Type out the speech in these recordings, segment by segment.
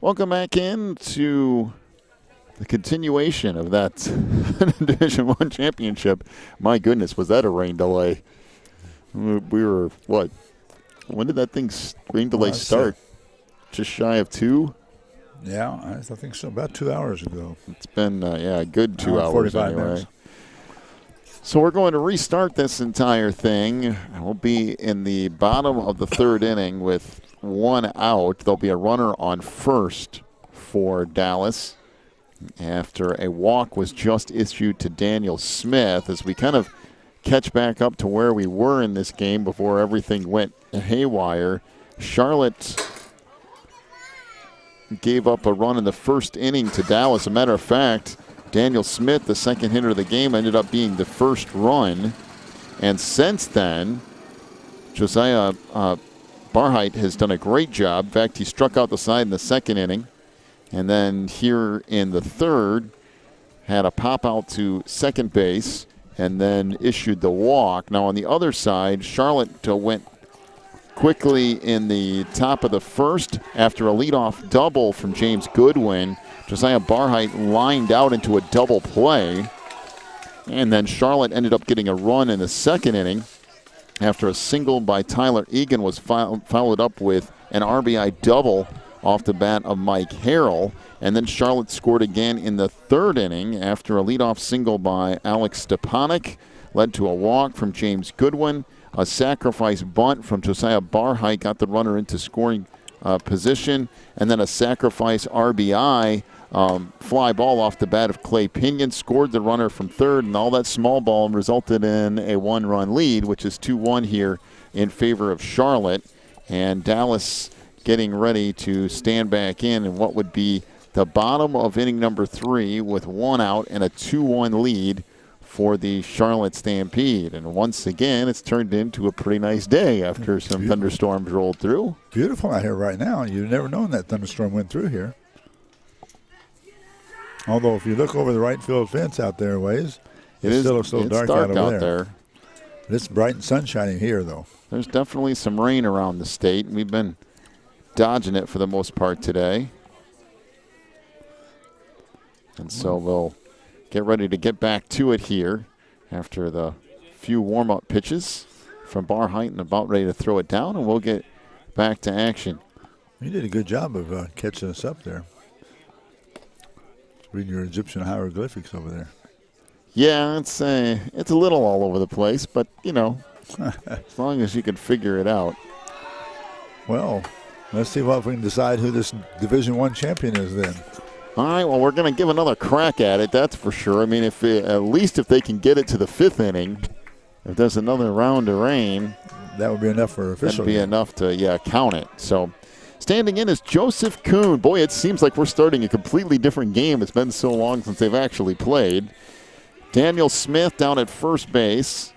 Welcome back in to the continuation of that Division I championship. My goodness, was that a rain delay? We were, what? When did that rain delay start? Just shy of 2? Yeah, I think so. About 2 hours ago. It's been, a good 2 hours 45 anyway. minutes. So we're going to restart this entire thing. We'll be in the bottom of the third inning with 1 out. There'll be a runner on first for Dallas after a walk was just issued to Daniel Smith as we kind of catch back up to where we were in this game before everything went haywire. Charlotte gave up a run in the first inning to Dallas. As a matter of fact, Daniel Smith, the second hitter of the game, ended up being the first run. And since then, Josiah Barheit has done a great job. In fact, he struck out the side in the second inning. And then here in the third, had a pop out to second base and then issued the walk. Now on the other side, Charlotte went quickly in the top of the first after a leadoff double from James Goodwin. Josiah Barheit lined out into a double play. And then Charlotte ended up getting a run in the second inning after a single by Tyler Egan was followed up with an RBI double off the bat of Mike Harrell. And then Charlotte scored again in the third inning after a leadoff single by Alex Stepanek led to a walk from James Goodwin. A sacrifice bunt from Josiah Barheit got the runner into scoring position. And then a sacrifice RBI fly ball off the bat of Clay Pinion scored the runner from third, and all that small ball resulted in a 1-run lead, which is 2-1 here in favor of Charlotte. And Dallas getting ready to stand back in what would be the bottom of inning number 3 with 1 out and a 2-1 lead for the Charlotte Stampede. And once again, it's turned into a pretty nice day after some thunderstorms rolled through. Beautiful out here right now. You've never known that thunderstorm went through here. Although if you look over the right field fence out there a ways, it still looks a little dark out over there. It's bright and sunshiny here, though. There's definitely some rain around the state. We've been dodging it for the most part today. And so we'll get ready to get back to it here after the few warm-up pitches from Barheit and about ready to throw it down, and we'll get back to action. You did a good job of catching us up there. Reading your Egyptian hieroglyphics over there. Yeah, it's a little all over the place, but, you know, as long as you can figure it out. Well, let's see if we can decide who this Division I champion is then. All right, well, we're going to give another crack at it, that's for sure. I mean, at least if they can get it to the 5th inning, if there's another round of rain. That would be enough for official. That'd be enough to, count it. So standing in is Joseph Kuhn. Boy, it seems like we're starting a completely different game. It's been so long since they've actually played. Daniel Smith down at first base.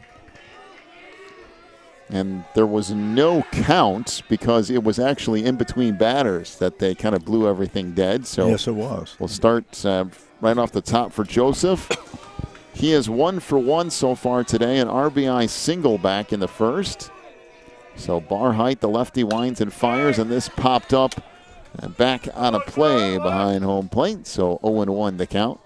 And there was no count because it was actually in between batters that they kind of blew everything dead. So yes, it was. We'll start right off the top for Joseph. He is 1 for 1 so far today, an RBI single back in the first. So Barheit, the lefty, winds and fires, and this popped up and back on a play behind home plate. So 0-1 the count.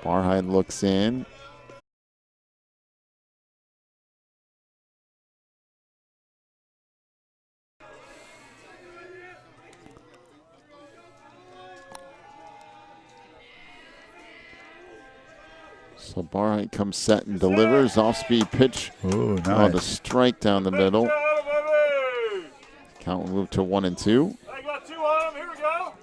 Barheit looks in. So Barheit comes set and delivers. Off-speed pitch. Ooh, nice. On a strike down the middle. Count will move to 1-2. I got 2 on him. Here we go.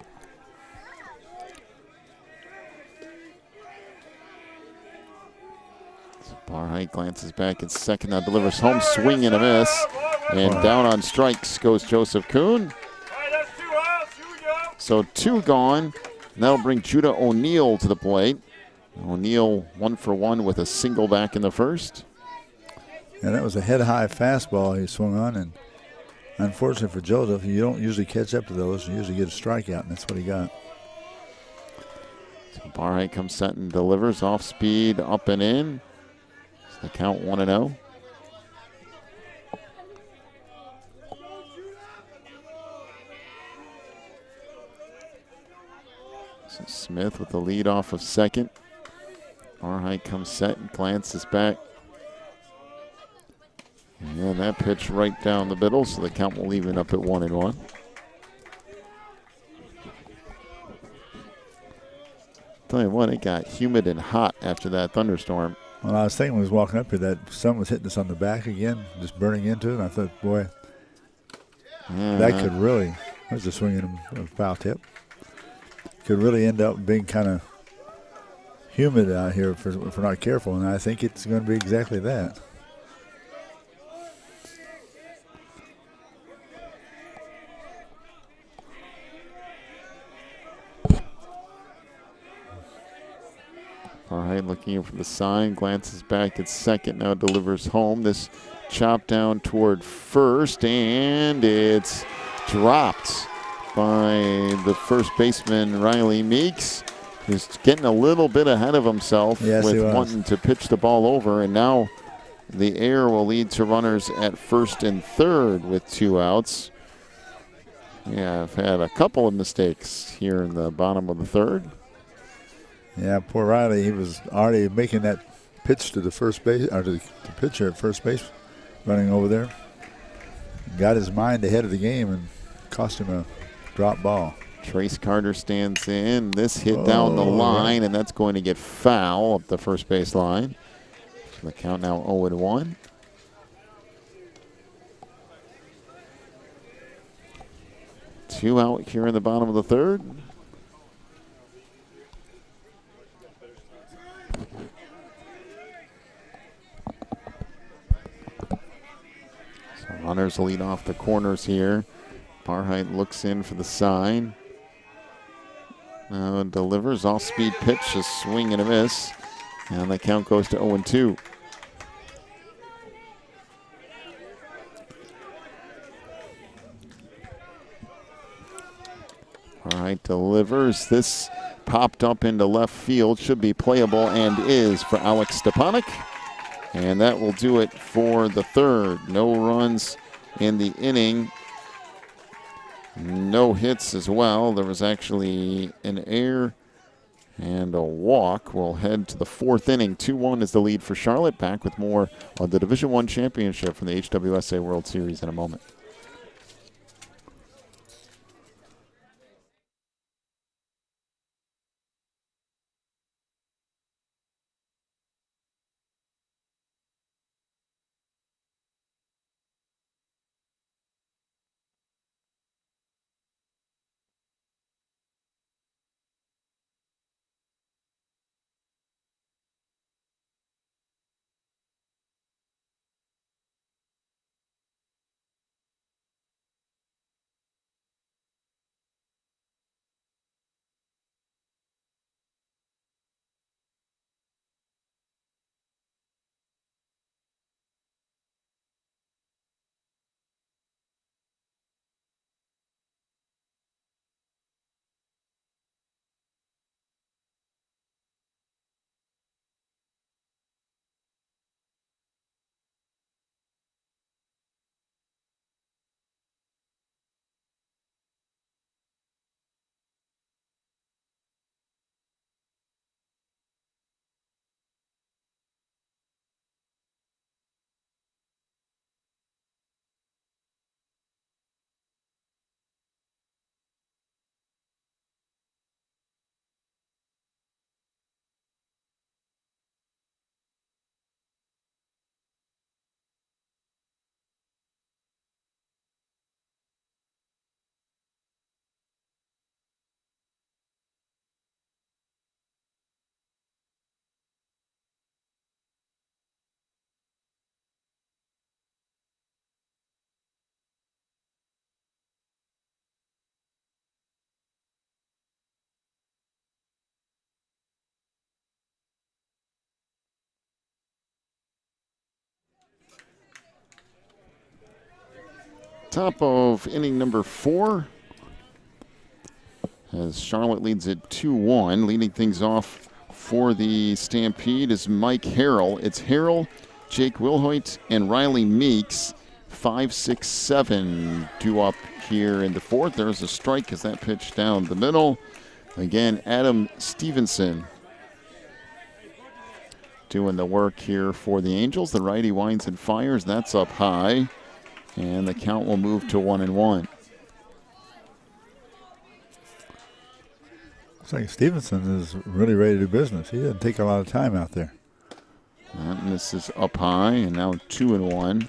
Barheit glances back at second, now delivers home, swing and a miss. And down on strikes goes Joseph Kuhn. So 2 gone. And that'll bring Judah O'Neill to the plate. O'Neill 1 for 1 with a single back in the first. And that was a head-high fastball he swung on. And unfortunately for Joseph, you don't usually catch up to those. You usually get a strikeout, and that's what he got. So Barhite comes set and delivers off speed, up and in. So the count 1-0. So Smith with the lead off of second. Barhite comes set and glances back. And that pitch right down the middle, so the count will even up at 1-1. Tell you what, it got humid and hot after that thunderstorm. Well, I was thinking when I was walking up here that sun was hitting us on the back again, just burning into it. And I thought, boy, that could really, there's a swing and a foul tip. Could really end up being kind of humid out here if we're not careful. And I think it's going to be exactly that. Barhite looking in for the sign, glances back at second, now delivers home. This chop down toward first, and it's dropped by the first baseman, Riley Meeks, who's getting a little bit ahead of himself with wanting to pitch the ball over, and now the error will lead to runners at first and third with 2 outs. Yeah, I've had a couple of mistakes here in the bottom of the third. Yeah, poor Riley, he was already making that pitch to the first base, or to the pitcher at first base, running over there. Got his mind ahead of the game and cost him a drop ball. Trace Carter stands in. This hit down the line, and that's going to get foul up the first base line. So the count now 0-1. Two out here in the bottom of the third. Runners lead off the corners here. Barhite looks in for the sign. Delivers off-speed pitch, a swing and a miss. And the count goes to 0-2. Barhite delivers. This popped up into left field. Should be playable and is for Alex Stepanek. And that will do it for the third. No runs in the inning. No hits as well. There was actually an error and a walk. We'll head to the fourth inning. 2-1 is the lead for Charlotte. Back with more of the Division I championship from the HWSA World Series in a moment. Top of inning number 4. as Charlotte leads it 2-1. Leading things off for the Stampede is Mike Harrell. It's Harrell, Jake Wilhoit, and Riley Meeks. 5, 6, 7 due up here in the fourth. There's a strike as that pitch down the middle. Again, Adam Stevenson doing the work here for the Angels. The righty winds and fires. That's up high. And the count will move to 1-1. Looks like Stevenson is really ready to do business. He didn't take a lot of time out there. That misses up high, and now 2-1.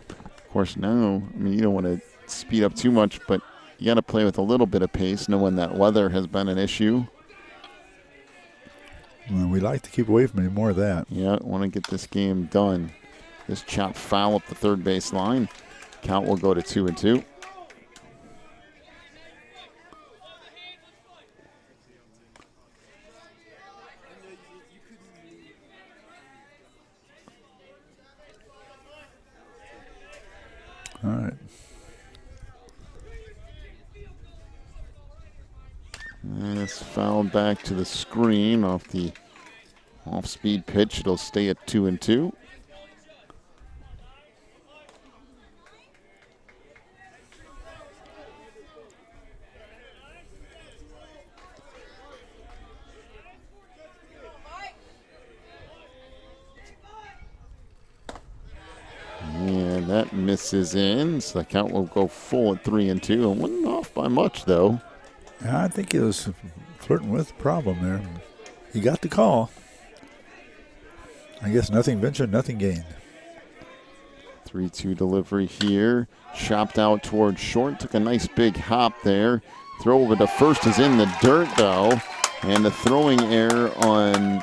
Of course, now, I mean, you don't want to speed up too much, but you got to play with a little bit of pace, knowing that weather has been an issue. Well, we like to keep away from any more of that. Yeah, want to get this game done. This chop foul up the third base line. Count will go to 2-2. All right. And it's fouled back to the screen off the off-speed pitch. It'll stay at 2-2. And that misses in, so the count will go full at 3-2. And wasn't off by much, though. I think he was flirting with the problem there. He got the call. I guess nothing ventured, nothing gained. 3-2 delivery here. Chopped out towards short. Took a nice big hop there. Throw over to first is in the dirt, though. And the throwing error on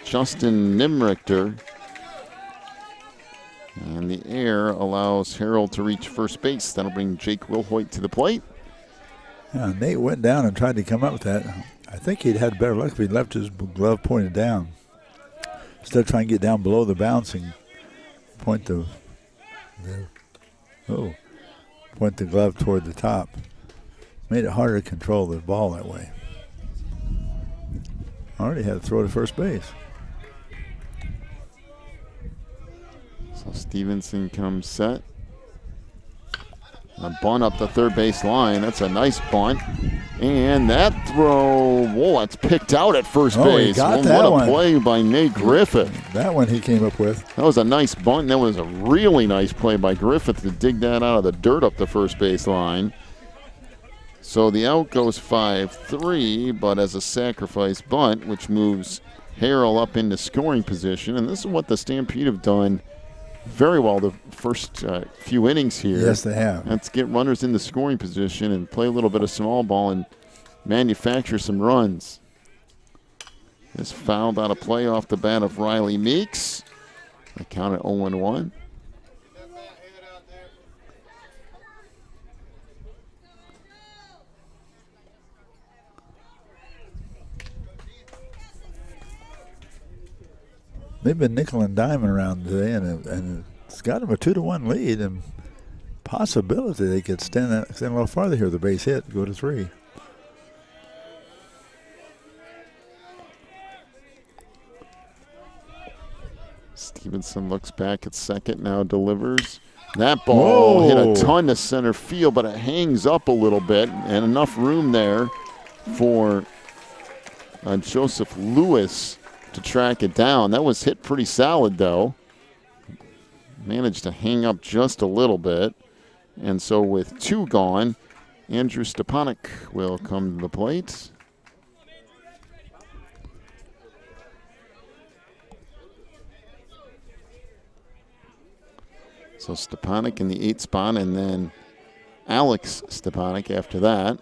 Justin Nimrichter. And the air allows Harold to reach first base. That'll bring Jake Wilhoit to the plate. Yeah, Nate went down and tried to come up with that. I think he'd had better luck if he'd left his glove pointed down. Instead of trying to get down below the bouncing, point the glove toward the top. Made it harder to control the ball that way. Already had to throw to first base. So Stevenson comes set. A bunt up the third base line. That's a nice bunt. And that throw, whoa, that's picked out at first base. He got What that a one. play by Nate Griffith. That one he came up with. That was a nice bunt. That was a really nice play by Griffith to dig that out of the dirt up the first base line. So the out goes 5-3, but as a sacrifice bunt, which moves Harrell up into scoring position. And this is what the Stampede have done very well the first few innings here. Yes, they have. Let's get runners in the scoring position and play a little bit of small ball and manufacture some runs. This fouled out of play off the bat of Riley Meeks. I count it 0-1. They've been nickel and diming around today, and it's got them a 2-1 lead, and possibility they could stand a little farther here with the base hit, go to 3. Stevenson looks back at second, now delivers. That ball hit a ton to center field, but it hangs up a little bit, and enough room there for Joseph Lewis to track it down. That was hit pretty solid, though. Managed to hang up just a little bit. And so with 2 gone, Andrew Stepanek will come to the plate. So Stepanek in the 8th spot, and then Alex Stepanek after that.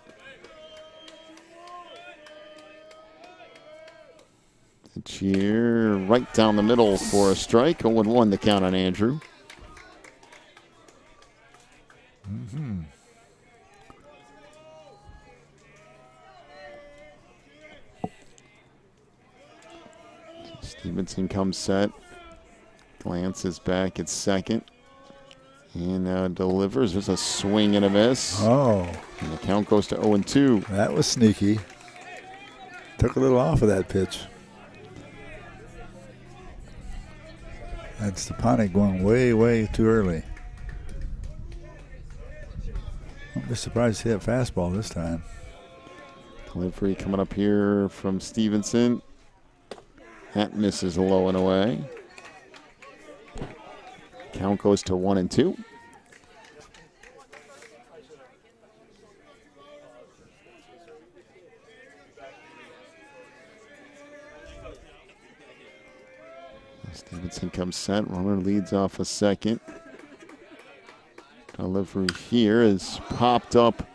The cheer right down the middle for a strike. 0-1 the count on Andrew. Mm-hmm. Stevenson comes set. Glances back at second. And now delivers. There's a swing and a miss. Oh. And the count goes to 0-2. That was sneaky. Took a little off of that pitch. And Stepanek going way, way too early. I'll be surprised to see that fastball this time. Delivery coming up here from Stevenson. That misses low and away. Count goes to 1-2. Stevenson comes set. Runner leads off a second. Delivery here is popped up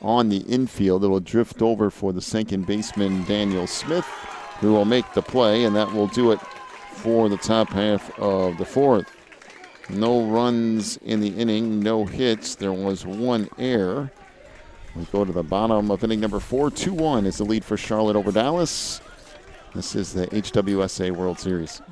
on the infield. It will drift over for the second baseman, Daniel Smith, who will make the play, and that will do it for the top half of the fourth. No runs in the inning, no hits. There was one error. We go to the bottom of inning number 4. 2-1 is the lead for Charlotte over Dallas. This is the HWSA World Series.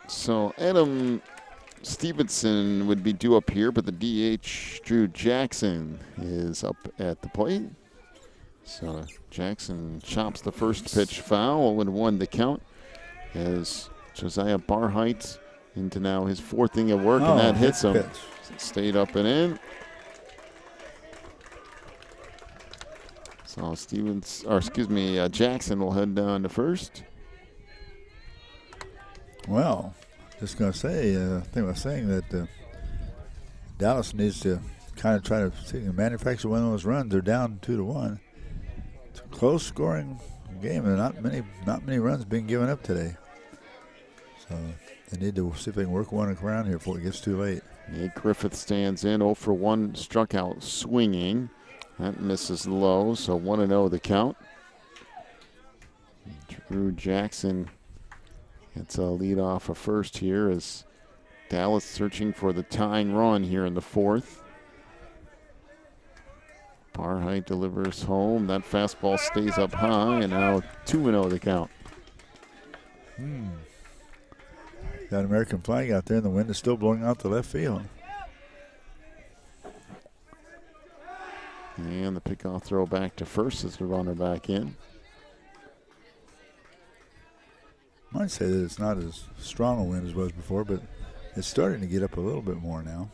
So Adam Stevenson would be due up here, but the DH, Drew Jackson, is up at the plate. So Jackson chops the first pitch foul, 0-1 the count, as Josiah Barheit into now his fourth inning of work, and that hits him. Stayed up and in. So Jackson will head down to first. Well, just going to say, I think I was saying that Dallas needs to kind of try to manufacture one of those runs. They're down 2-1. It's a close scoring game, and not many runs being given up today. So they need to see if they can work one around here before it gets too late. Nate Griffith stands in, 0-for-1, struck out swinging. That misses low, so 1-0 the count. Drew Jackson gets a lead off of first here as Dallas searching for the tying run here in the fourth. Barheit delivers home. That fastball stays up high, and now 2-0 the count. Got an American flag out there, and the wind is still blowing out to left field. And the pickoff throw back to first as the runner back in. Might say that it's not as strong a wind as it was before, but It's starting to get up a little bit more now.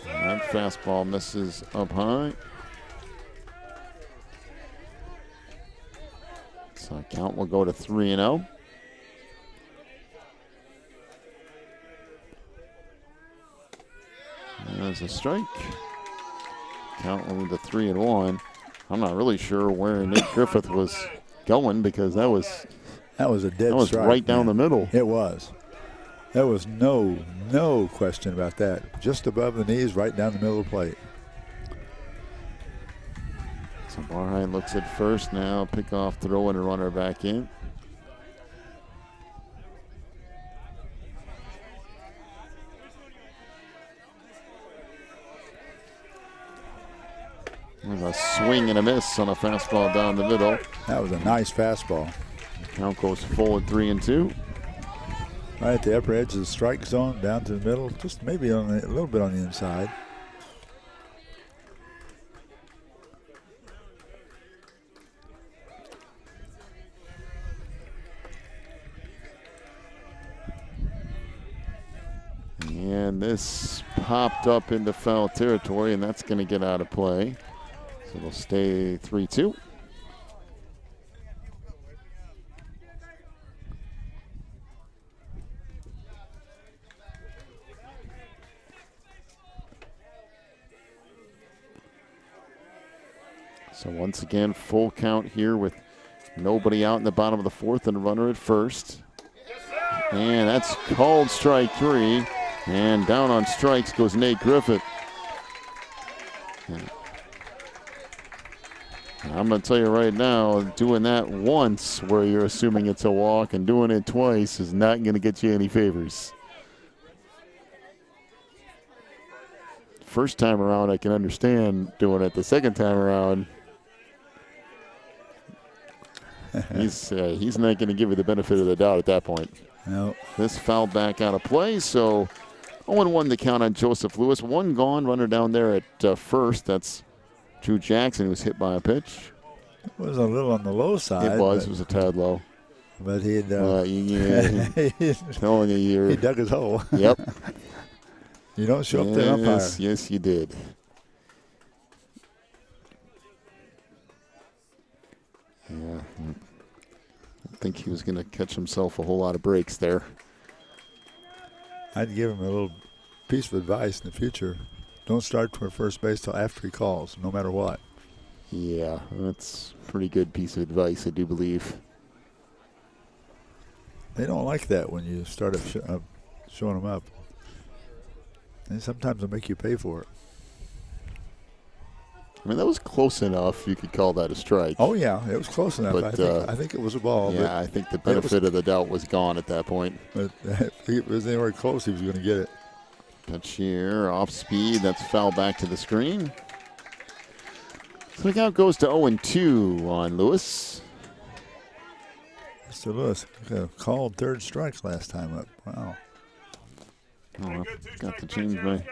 And that fastball misses up high. So count will go to 3-0. There's a strike. Count will move to 3-1. I'm not really sure where Nate Griffith was going because that was a dead strike. Right down the middle. It was. There was no question about that. Just above the knees, right down the middle of the plate. So Barhine looks at first now, pick off, throw and a runner back in. There's a swing and a miss on a fastball down the middle. That was a nice fastball. Count goes full at 3-2. Right at the upper edge of the strike zone, down to the middle, just maybe a little bit on the inside. And this popped up into foul territory, and that's going to get out of play. So it'll stay 3-2. So once again, full count here with nobody out in the bottom of the fourth and a runner at first. And that's called strike 3. And down on strikes goes Nate Griffith. And I'm going to tell you right now, doing that once where you're assuming it's a walk and doing it twice is not going to get you any favors. First time around, I can understand doing it. The second time around, he's not going to give you the benefit of the doubt at that point. No. This foul back out of play, so 0-1 the count on Joseph Lewis. One gone, runner down there at first. That's Drew Jackson, who was hit by a pitch. It was a little on the low side. It was a tad low. But he'd telling you he dug his hole. Yep. You don't show up to the umpire. Yes, you did. Yeah. I think he was going to catch himself a whole lot of breaks there. I'd give him a little piece of advice in the future. Don't start toward first base till after he calls, no matter what. Yeah, that's a pretty good piece of advice, I do believe. They don't like that when you start showing them up. And sometimes they'll make you pay for it. I mean, that was close enough. You could call that a strike. Oh, yeah, it was close enough. But, I think it was a ball. Yeah, but I think the benefit of the doubt was gone at that point. But if it was anywhere close, he was going to get it. Pitch here, off speed. That's foul back to the screen. So the count goes to 0-2 on Lewis. Mr. Lewis called third strike last time up. Wow. Oh, well, got to change my...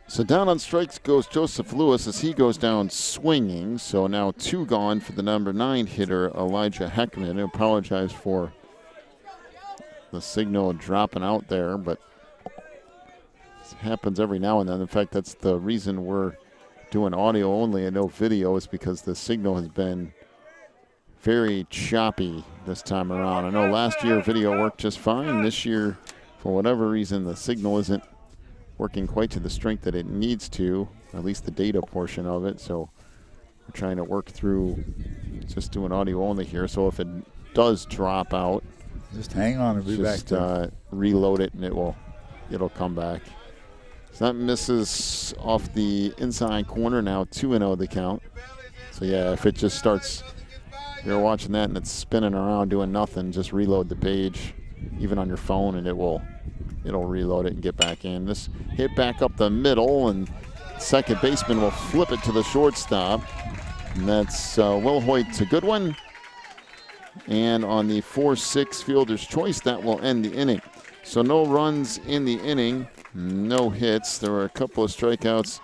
So down on strikes goes Joseph Lewis as he goes down swinging. So now 2 gone for the number 9 hitter, Elijah Heckman. I apologize for the signal dropping out there, but it happens every now and then. In fact, that's the reason we're doing audio only and no video, is because the signal has been very choppy this time around. I know last year video worked just fine. This year, for whatever reason, the signal isn't working quite to the strength that it needs to, at least the data portion of it. So we're trying to work through just doing audio only here. So if it does drop out, just hang on and be back. Just reload it and it'll come back. So that misses off the inside corner now, 2-0 the count. So yeah, if it just starts, if you're watching that and it's spinning around doing nothing, just reload the page, even on your phone, and it'll reload it and get back in. This hit back up the middle, and second baseman will flip it to the shortstop. And that's Will Hoyt to Goodwin. And on the 4-6 fielder's choice, that will end the inning. So no runs in the inning, no hits. There were a couple of strikeouts,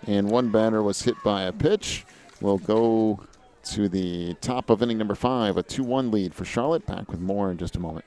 and one batter was hit by a pitch. We'll go to the top of inning number 5, a 2-1 lead for Charlotte. Back with more in just a moment.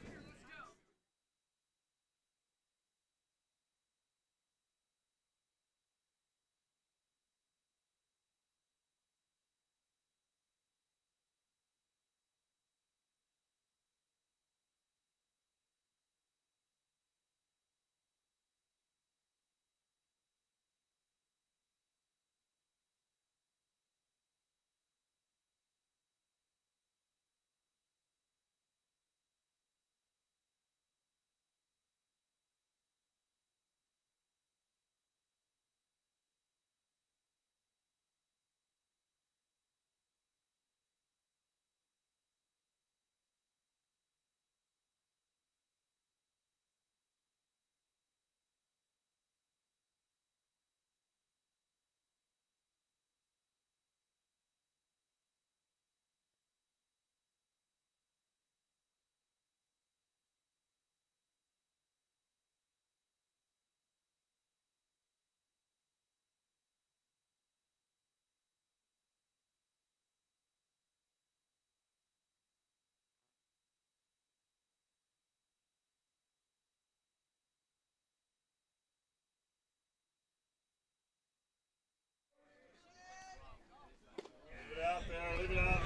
Leave it out there. Leave it out.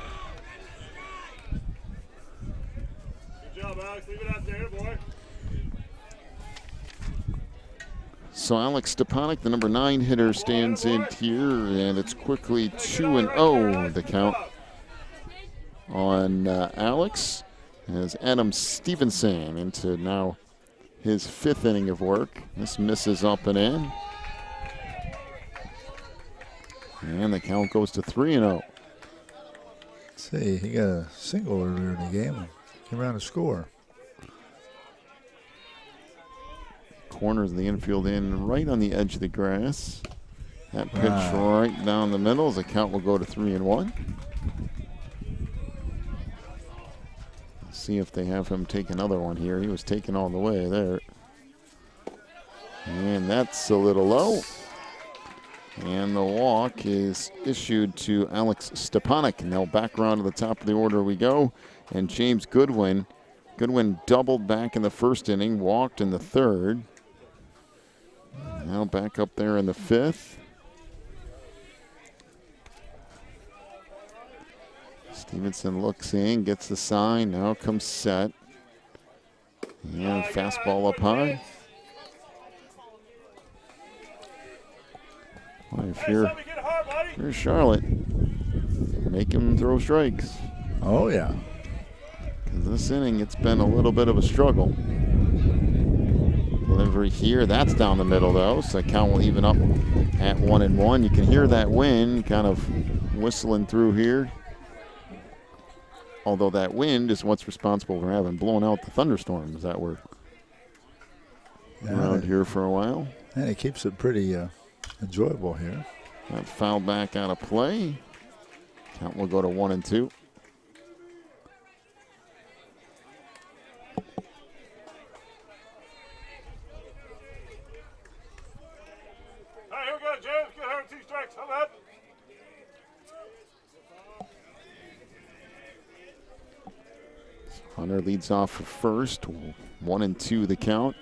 Good job, Alex. Leave it out there, boy. So Alex Stepanek, the number 9 hitter, stands in here, and it's quickly 2-0 the count on Alex, as Adam Stevenson into now his 5th inning of work. This misses up and in. And the count goes to 3-0. See, he got a single earlier in the game and came around to score. Corners the infield in right on the edge of the grass. That pitch right down the middle. The count will go to 3-1. See if they have him take another one here. He was taken all the way there. And that's a little low. And the walk is issued to Alex Stepanek. Now back around to the top of the order we go. And James Goodwin. Goodwin doubled back in the first inning, walked in the third. Now back up there in the 5th. Stevenson looks in, gets the sign, now comes set. And fastball up high. Well, if you're Charlotte, make him throw strikes. Oh, yeah. Because this inning, it's been a little bit of a struggle. Delivery here, that's down the middle though, so the count will even up at 1-1. You can hear that wind kind of whistling through here. Although that wind is what's responsible for having blown out the thunderstorms that were around here for a while. And it keeps it pretty enjoyable here. That foul back out of play. Count will go to 1-2. All right, here we go, James. Get her 2 strikes. Hold up. Hunter leads off for first. 1-2 the count.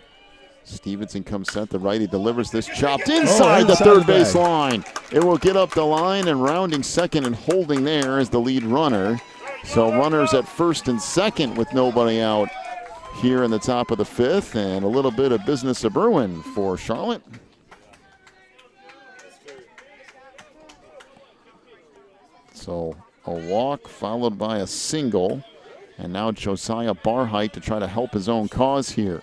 Stevenson comes set. The righty delivers this chopped inside the third base line. It will get up the line, and rounding second and holding there is the lead runner. So runners at first and second with nobody out here in the top of the 5th, and a little bit of business a brewing for Charlotte. So a walk followed by a single. And now Josiah Barheit to try to help his own cause here.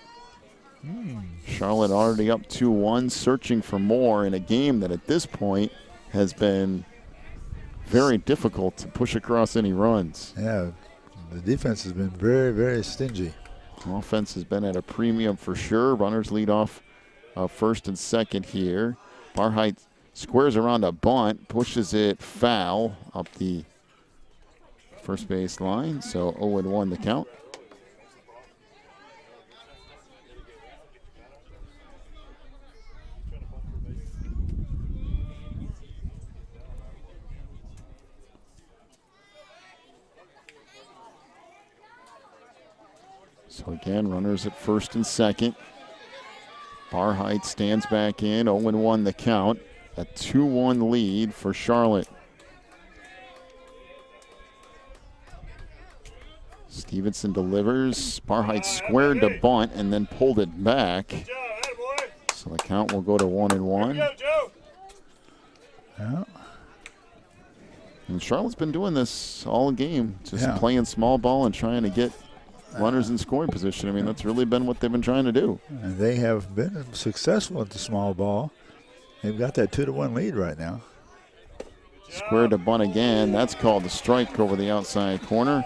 Charlotte already up 2-1, searching for more in a game that at this point has been very difficult to push across any runs. Yeah, the defense has been very, very stingy. Offense has been at a premium for sure. Runners lead off first and second here. Barheit squares around a bunt, pushes it foul up the first base line, so 0-1 the count. So again, runners at first and second. Barheit stands back in, 0-1 the count. A 2-1 lead for Charlotte. Stevenson delivers. Barheit squared to bunt and then pulled it back. Good job, attaboy. So the count will go to 1-1. Go, Joe. Yeah. And Charlotte's been doing this all game, just Yeah. playing small ball and trying to get runners in scoring position. I mean, that's really been what they've been trying to do. And they have been successful at the small ball. They've got that 2-1 lead right now. Square to bunt again. That's called a strike over the outside corner.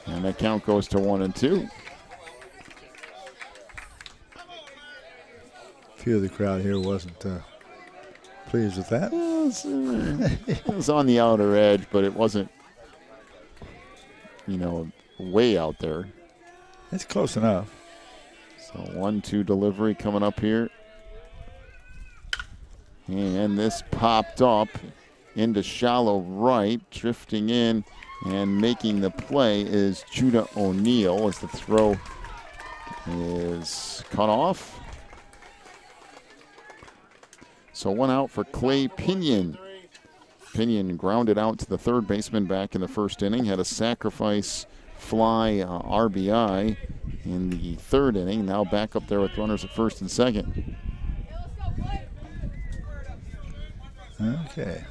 And that count goes to 1-2. A few of the crowd here wasn't pleased with that. It was on the outer edge, but it wasn't, way out there. It's close enough. So 1-2 delivery coming up here. And this popped up into shallow right, drifting in and making the play is Judah O'Neill as the throw is cut off. So one out for Clay Pinion. Pinion grounded out to the third baseman back in the first inning, had a sacrifice fly RBI in the third inning. Now back up there with runners at first and second. Okay.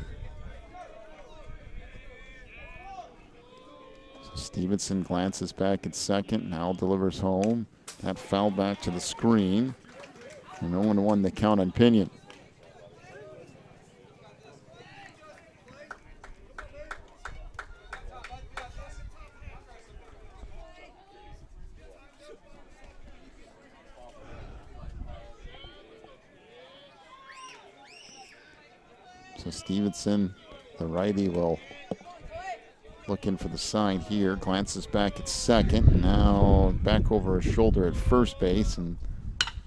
So Stevenson glances back at second, now delivers home. That foul back to the screen. And 0-1 the count on Pinion. So Stevenson, the righty, will look in for the side here. Glances back at second. Now back over his shoulder at first base. And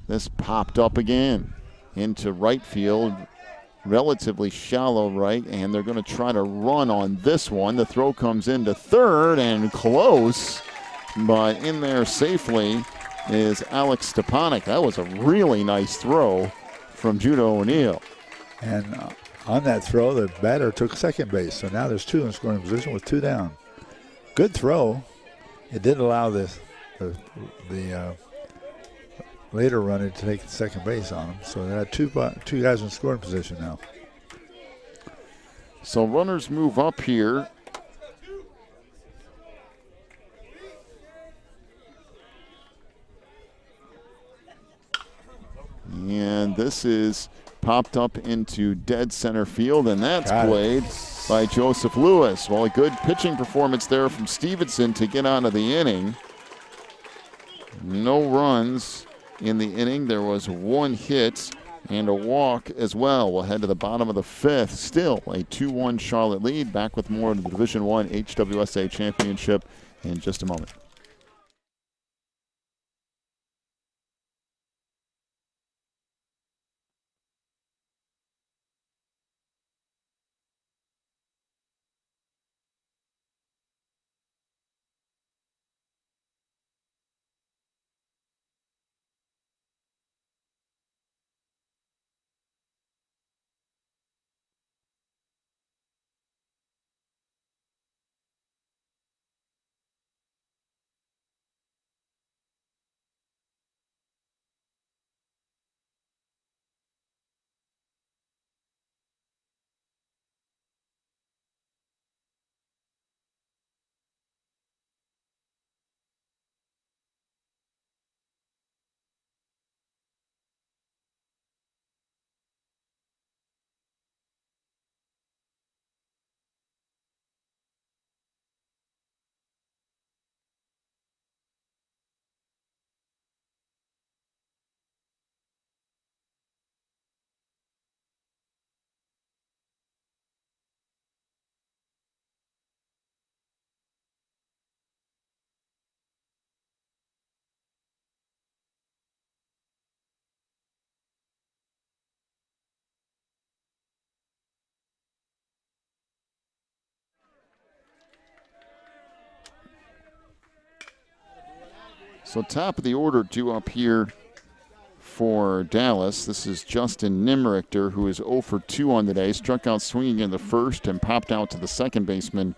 this popped up again into right field. Relatively shallow right. And they're going to try to run on this one. The throw comes into third and close. But in there safely is Alex Stepanek. That was a really nice throw from Judah O'Neill. And on that throw, the batter took second base. So now there's two in scoring position with two down. Good throw. It did allow the later runner to take second base on him. So they had two guys in scoring position now. So runners move up here. And this is popped up into dead center field, and that's played by Joseph Lewis. Well, a good pitching performance there from Stevenson to get out of the inning. No runs in the inning. There was one hit and a walk as well. We'll head to the bottom of the fifth. Still a 2-1 Charlotte lead. Back with more of the Division I HWSA Championship in just a moment. So top of the order due up here for Dallas. This is Justin Nimrichter, who is 0 for 2 on the day. Struck out swinging in the first and popped out to the second baseman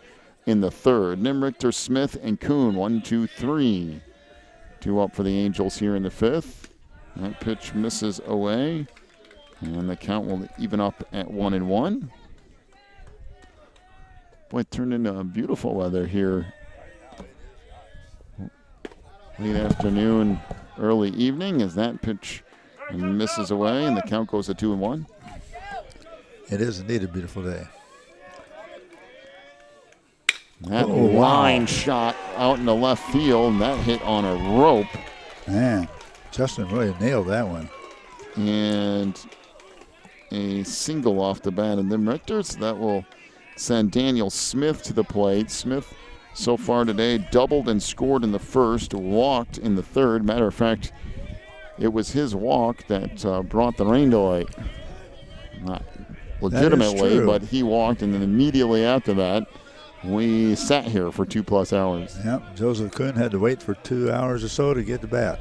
in the third. Nimrichter, Smith, and Kuhn, 1, 2, 3. Due up for the Angels here in the fifth. That pitch misses away. And the count will even up at 1-1. Boy, it turned into beautiful weather here. Late afternoon, early evening as that pitch misses away and the count goes to 2-1. It is indeed a beautiful day. That line shot out in the left field, and that hit on a rope. Man, Justin really nailed that one. And a single off the bat of the Richter, so that will send Daniel Smith to the plate. Smith so far today doubled and scored in the first, walked in the third. Matter of fact, it was his walk that brought the rain delay. Not legitimately, but he walked, and then immediately after that, we sat here for 2+ hours. Yep, Joseph Kuhn had to wait for 2 hours or so to get to bat.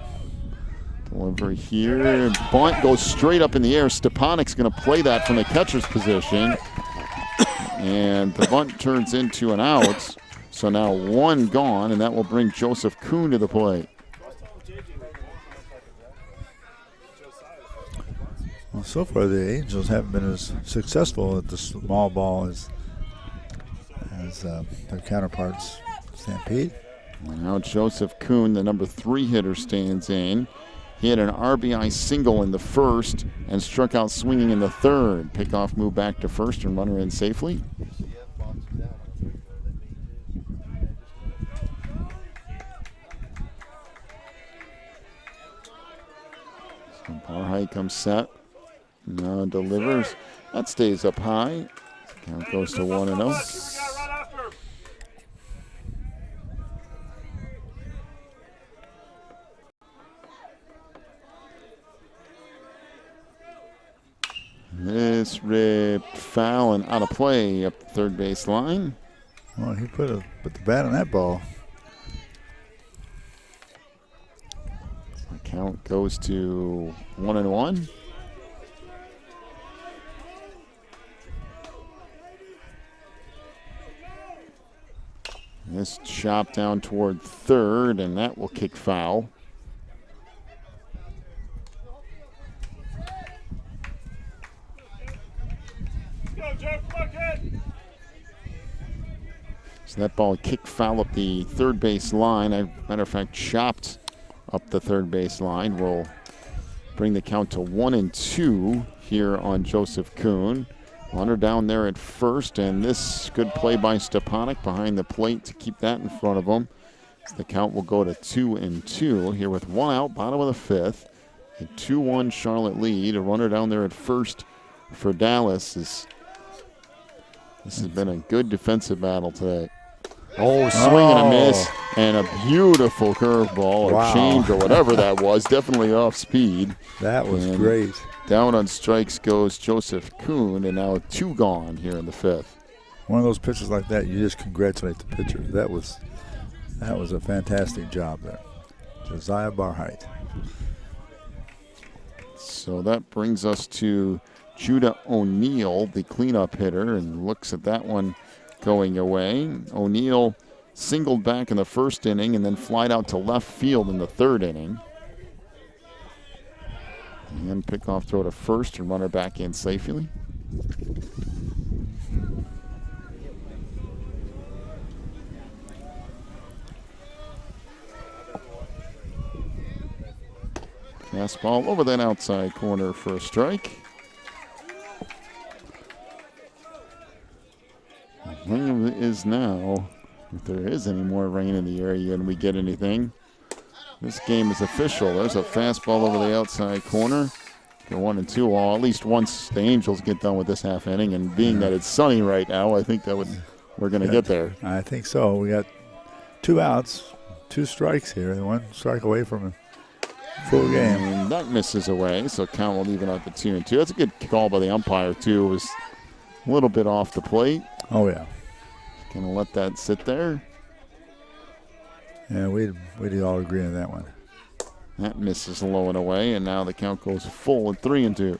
Delivery here. Bunt goes straight up in the air. Stepanik's going to play that from the catcher's position. And the bunt turns into an out. So now 1 gone, and that will bring Joseph Kuhn to the plate. Well, so far the Angels haven't been as successful at the small ball as their counterparts, Stampede. Now Joseph Kuhn, the number 3 hitter, stands in. He had an RBI single in the first and struck out swinging in the third. Pickoff move back to first and runner in safely. So Barhite comes set. Now delivers. That stays up high. Count goes to 1-0. This ripped foul and out of play up the third base line. Well, he put the bat on that ball. The count goes to 1-1. This chop down toward third, and that will kick foul. So that ball kicked foul up the third base line. Matter of fact, chopped up the third base line. Will bring the count to 1-2 here on Joseph Kuhn. Runner down there at first, and this good play by Stepanik behind the plate to keep that in front of him. So the count will go to 2-2 here with 1 out, bottom of the fifth. A 2-1 Charlotte lead. A runner down there at first for Dallas. This has been a good defensive battle today. Oh, swing and a miss, and a beautiful curveball or change or whatever that was. Definitely off speed. That was great. Down on strikes goes Joseph Kuhn, and now 2 gone here in the fifth. One of those pitches like that, you just congratulate the pitcher. That was a fantastic job there. Josiah Barhite. So that brings us to Judah O'Neill, the cleanup hitter, and looks at that one going away. O'Neill singled back in the first inning and then flied out to left field in the third inning. And pickoff throw to first and runner back in safely. Fastball over that outside corner for a strike. The thing is now, if there is any more rain in the area and we get anything, this game is official. There's a fastball over the outside corner. Go 1-2. Well, at least once the Angels get done with this half inning, and being that it's sunny right now, I think we're going to get there. I think so. We got 2 outs, 2 strikes here, and 1 strike away from a full game. And that misses away, so count will even up at 2-2. That's a good call by the umpire too. It was a little bit off the plate. Oh yeah. Gonna let that sit there. Yeah, we'd all agree on that one. That misses low and away, and now the count goes full at 3-2.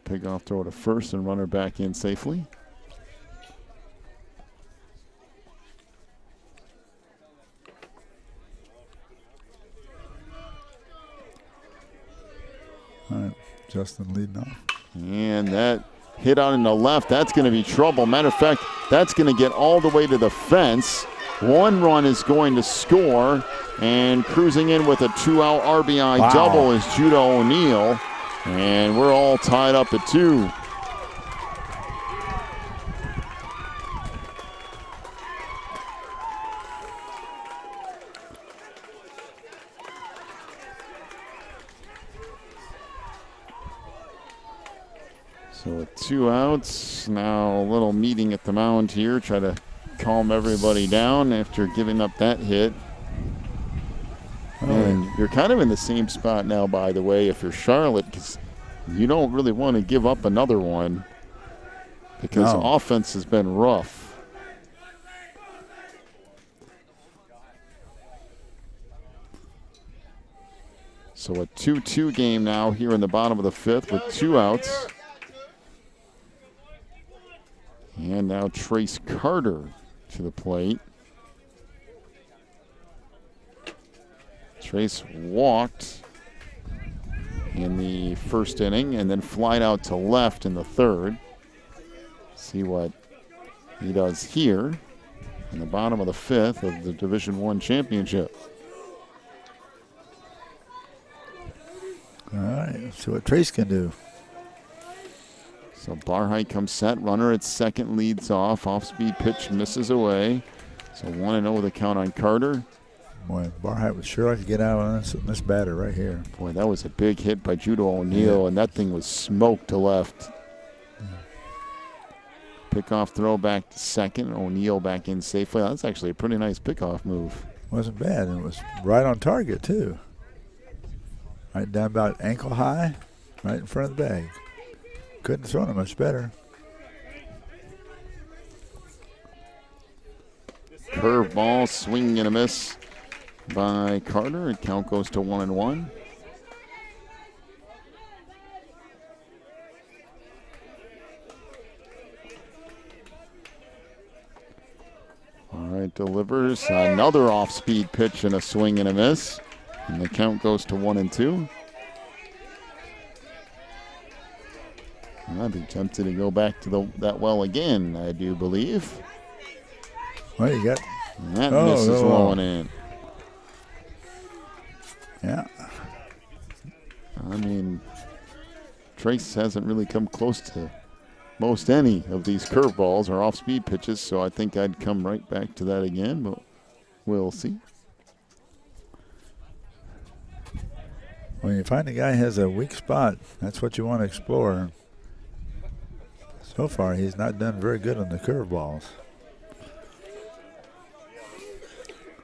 Pickoff throw to first and runner back in safely. All right, Justin leading off. And that hit out in the left. That's going to be trouble. Matter of fact, that's going to get all the way to the fence. One run is going to score, and cruising in with a 2-out RBI double is Judah O'Neill. And we're all tied up at 2. So with 2 outs, now a little meeting at the mound here, try to calm everybody down after giving up that hit. And you're kind of in the same spot now, by the way, if you're Charlotte, because you don't really want to give up another one because offense has been rough. So a 2-2 game now here in the bottom of the 5th with 2 outs. And now Trace Carter to the plate. Trace walked in the first inning and then flied out to left in the 3rd. See what he does here in the bottom of the 5th of the Division I championship. All right, let's see what Trace can do. So Barheit comes set, runner at second, leads off-speed pitch misses away. So 1-0 the count on Carter. Boy, Barheit would sure like to get out on this batter right here. Boy, that was a big hit by Judah O'Neill, and that thing was smoked to left. Pickoff throw back to second. O'Neill back in safely. That's actually a pretty nice pickoff move. Wasn't bad, and it was right on target, too. Right down about ankle high, right in front of the bag. Couldn't have thrown it much better. Curveball, swing and a miss by Carter. And count goes to 1-1. All right, delivers another off-speed pitch and a swing and a miss. And the count goes to 1-2. I'd be tempted to go back to that well again, I do believe. Well, you got... And that misses low and in. Yeah. I mean, Trace hasn't really come close to most any of these curveballs or off-speed pitches, so I think I'd come right back to that again, but we'll see. When you find a guy has a weak spot, that's what you want to explore. So far, he's not done very good on the curveballs.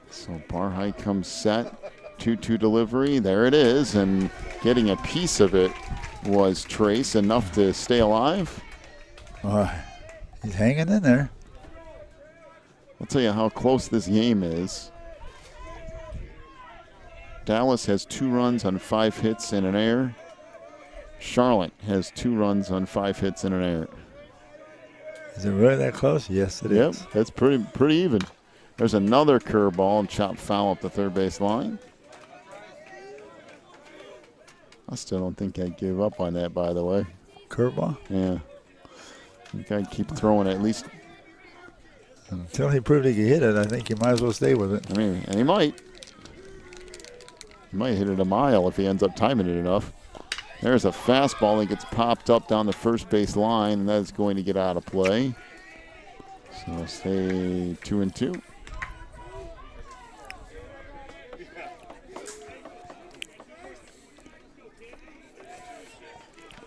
So Barheit comes set, 2-2 delivery. There it is, and getting a piece of it was Trace, enough to stay alive. He's hanging in there. I'll tell you how close this game is. Dallas has 2 runs on 5 hits and an error. Charlotte has 2 runs on 5 hits and an error. Is it really that close? Yes, it is. Yep, that's pretty even. There's another curveball and chopped foul up the third base line. I still don't think I'd give up on that, by the way. Curveball? Yeah. I think I'd keep throwing at least. Until he proved he could hit it, I think you might as well stay with it. I mean, and he might. He might hit it a mile if he ends up timing it enough. There's a fastball that gets popped up down the first base line, and that's going to get out of play. So stay 2-2.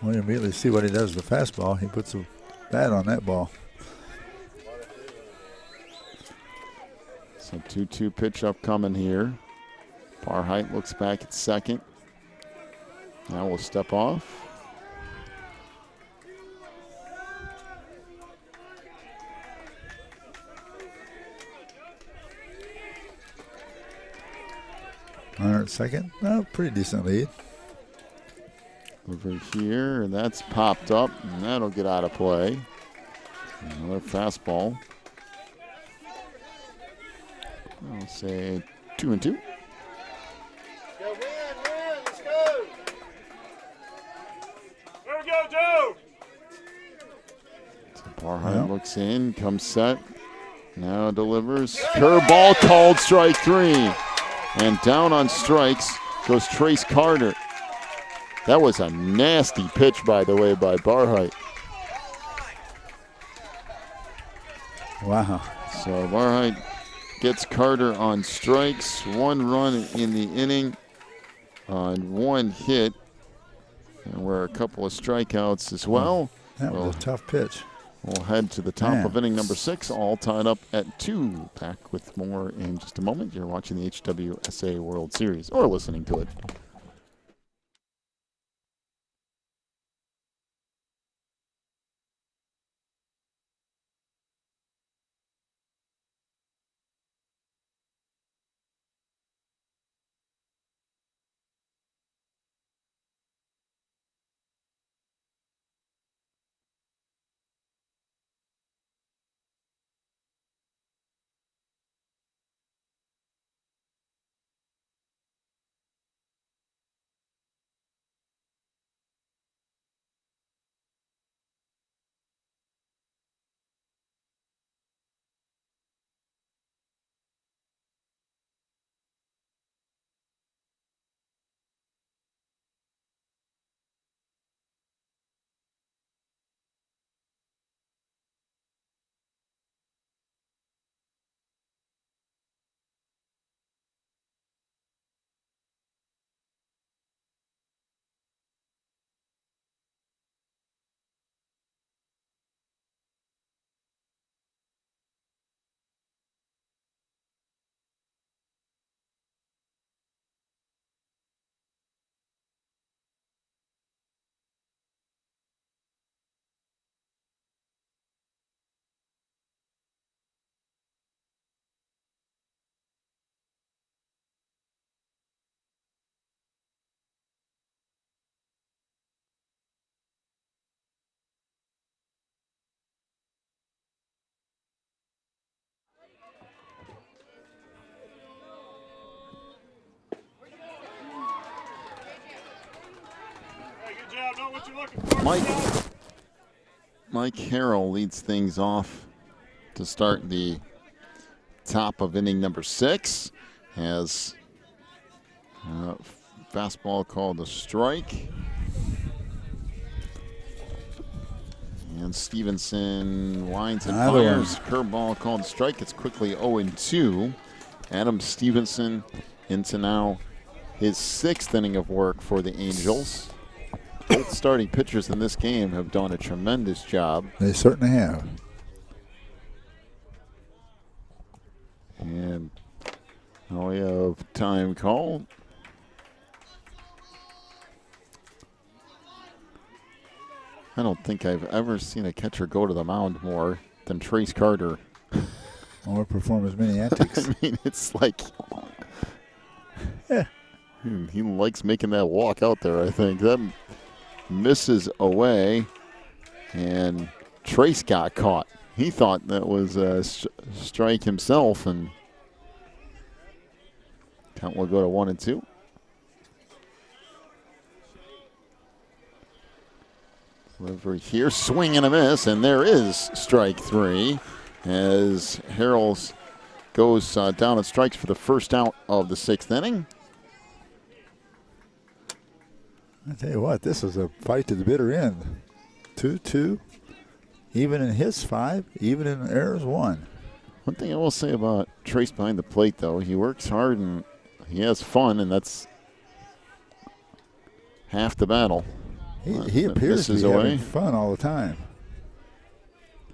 Well, you immediately see what he does with the fastball. He puts a bat on that ball. So 2-2 pitch upcoming here. Barheit looks back at second. Now we'll step off. Runner at second. Oh, pretty decent lead. Over here, and that's popped up, and that'll get out of play. Another fastball. I'll say 2-2. Let's go. There we go, Joe. Barheim looks in, comes set, now delivers. Curveball called, strike 3. And down on strikes goes Trace Carter. That was a nasty pitch, by the way, by Barheit. Wow. So Barheit gets Carter on strikes. 1 run in the inning on 1 hit. And we're a couple of strikeouts as well. That was a tough pitch. We'll head to the top of inning number 6, all tied up at 2. Back with more in just a moment. You're watching the HWSA World Series or listening to it. Hey, good job. Know what you're looking for. Mike Harrell leads things off to start the top of inning number 6. Has fastball called a strike. And Stevenson winds and fires. Curveball called a strike. It's quickly 0-2. Adam Stevenson into now his 6th inning of work for the Angels. Both starting pitchers in this game have done a tremendous job. They certainly have. And now we have time call. I don't think I've ever seen a catcher go to the mound more than Trace Carter. Or perform as many antics. I mean, it's like he likes making that walk out there, I think. That misses away, and Trace got caught. He thought that was a strike himself, and count will go to 1-2. Delivery here, swing and a miss, and there is strike 3 as Harrells goes down and strikes for the first out of the 6th inning. I tell you what, this is a fight to the bitter end. 2-2, even in his 5, even in Error's 1. One thing I will say about Trace behind the plate, though, he works hard and he has fun, and that's half the battle. He appears to be having fun all the time.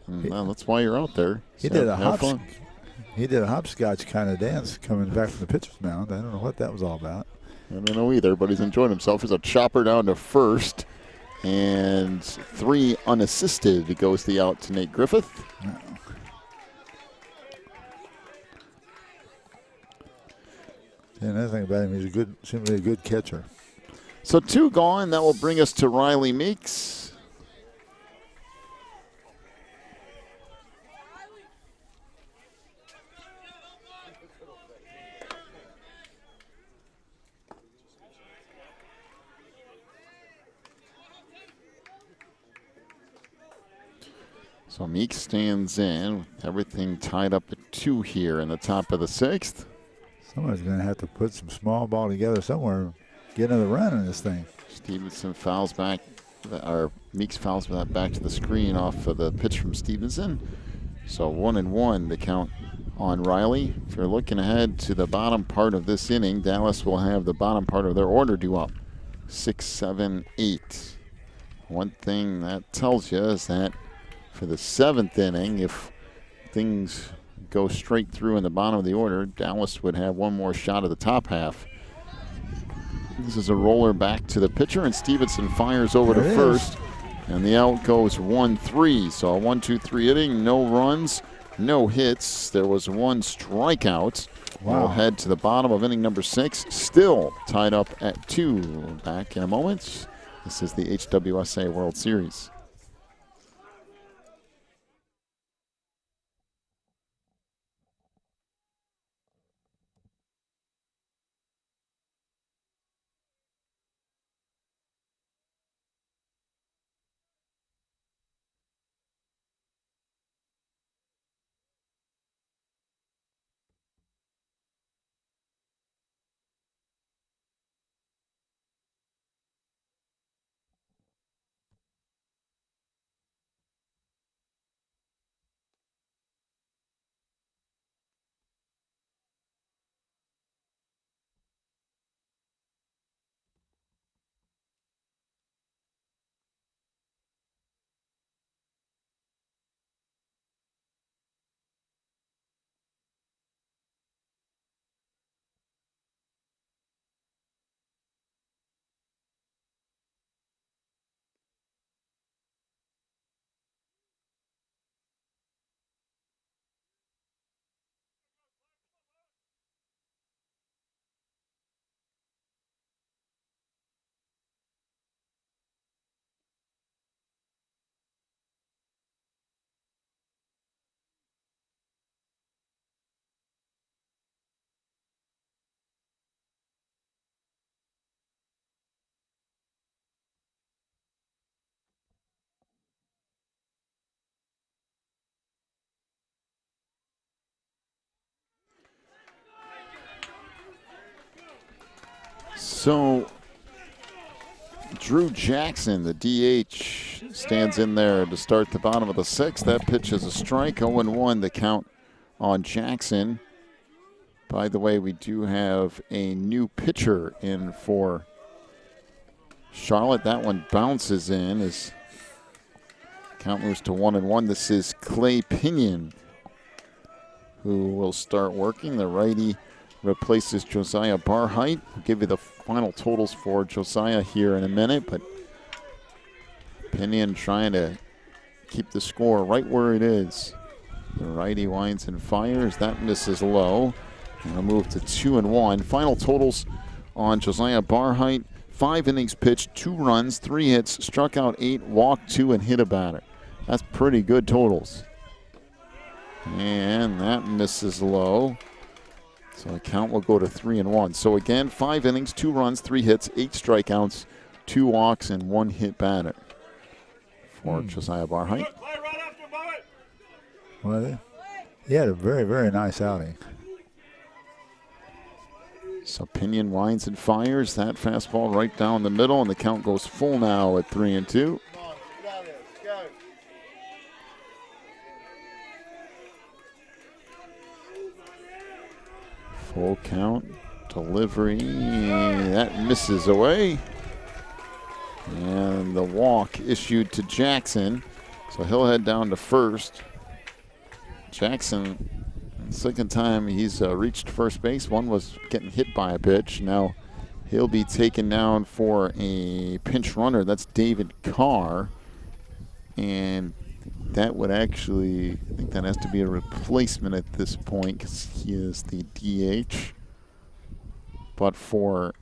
Well, that's why you're out there. He did a hopscotch kind of dance coming back from the pitcher's mound. I don't know what that was all about. I don't know either, but he's enjoying himself. There's a chopper down to first, and 3 unassisted. It goes the out to Nate Griffith. And another thing about him, he's seems to be a good catcher. So 2 gone. That will bring us to Riley Meeks. So Meeks stands in with everything tied up at 2 here in the top of the 6th. Someone's going to have to put some small ball together somewhere, get another run in this thing. Stevenson fouls back, or Meeks fouls that back to the screen off of the pitch from Stevenson. So 1-1 the count on Riley. If you're looking ahead to the bottom part of this inning, Dallas will have the bottom part of their order due up. 6, 7, 8. One thing that tells you is that for the 7th inning, if things go straight through in the bottom of the order, Dallas would have one more shot at the top half. This is a roller back to the pitcher, and Stevenson fires over to first, and the out goes 1-3. So a 1-2-3 inning, no runs, no hits. There was 1 strikeout. Wow. We'll head to the bottom of inning number 6, still tied up at 2. Back in a moment. This is the HWSA World Series. So Drew Jackson, the DH, stands in there to start the bottom of the 6th. That pitch is a strike, 0-1 the count on Jackson. By the way, we do have a new pitcher in for Charlotte. That one bounces in as count moves to 1-1. This is Clay Pinion, who will start working. The righty replaces Josiah Barheit. We'll give you the final totals for Josiah here in a minute, but Pinion trying to keep the score right where it is. The righty winds and fires. That misses low. And we'll move to 2-1. Final totals on Josiah Barheit. 5 innings pitched, 2 runs, 3 hits, struck out 8, walked 2, and hit a batter. That's pretty good totals. And that misses low. So the count will go to 3-1. So again, 5 innings, 2 runs, 3 hits, 8 strikeouts, 2 walks, and 1 hit batter for Josiah Barheit. Well, he had a very, very nice outing. So Pinion winds and fires. That fastball right down the middle, and the count goes full now at 3-2. Full count, delivery, that misses away. And the walk issued to Jackson. So he'll head down to first. Jackson, second time he's reached first base. One was getting hit by a pitch. Now he'll be taken down for a pinch runner. That's David Carr. And that would actually, I think that has to be a replacement at this point because he is the DH. But for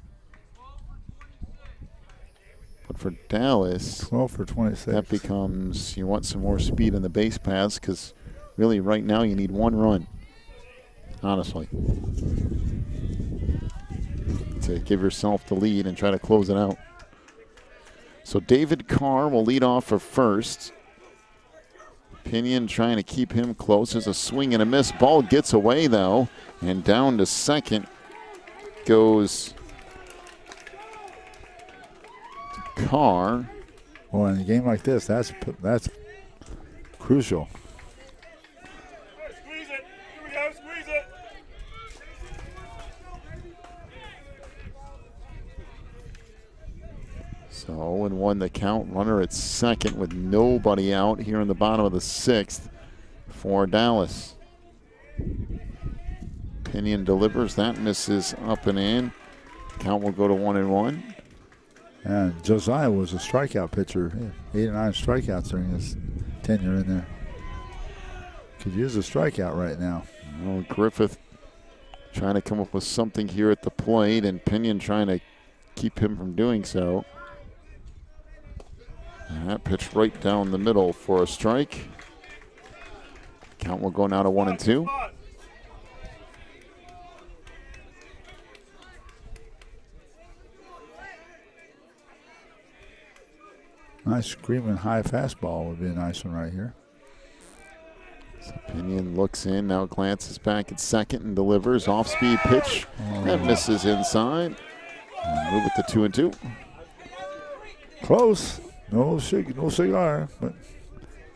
Dallas, 12 for 26. that becomes, you want some more speed in the base paths because really right now you need one run, honestly, to give yourself the lead and try to close it out. So David Carr will lead off for first. Pinion trying to keep him close. There's a swing and a miss. Ball gets away, though, and down to second goes Carr. Well, in a game like this, that's crucial. Squeeze it. Here we go. Squeeze it. So 0-1 the count. Runner at second with nobody out here in the bottom of the sixth for Dallas. Pinion delivers. That misses up and in. Count will go to 1-1. And Josiah was a strikeout pitcher. 8 or 9 strikeouts during his tenure in there. Could use a strikeout right now. Well, Griffith trying to come up with something here at the plate, and Pinion trying to keep him from doing so. And that pitch right down the middle for a strike. Count will go now to 1-2. Nice screaming high fastball would be a nice one right here. So Pinion looks in, now glances back at second and delivers. Off-speed pitch. That misses inside. And move it to 2-2. Close. No cigar, but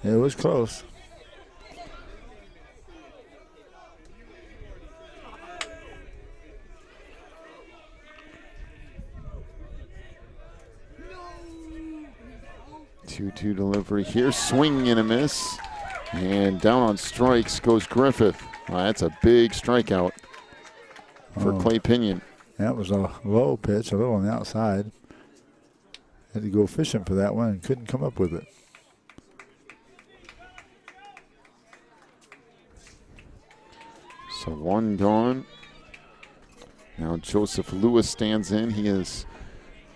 it was close. Two delivery here. Swing and a miss. And down on strikes goes Griffith. Wow, that's a big strikeout for Clay Pinion. That was a low pitch, a little on the outside. Had to go fishing for that one and couldn't come up with it. So one gone. Now Joseph Lewis stands in. He has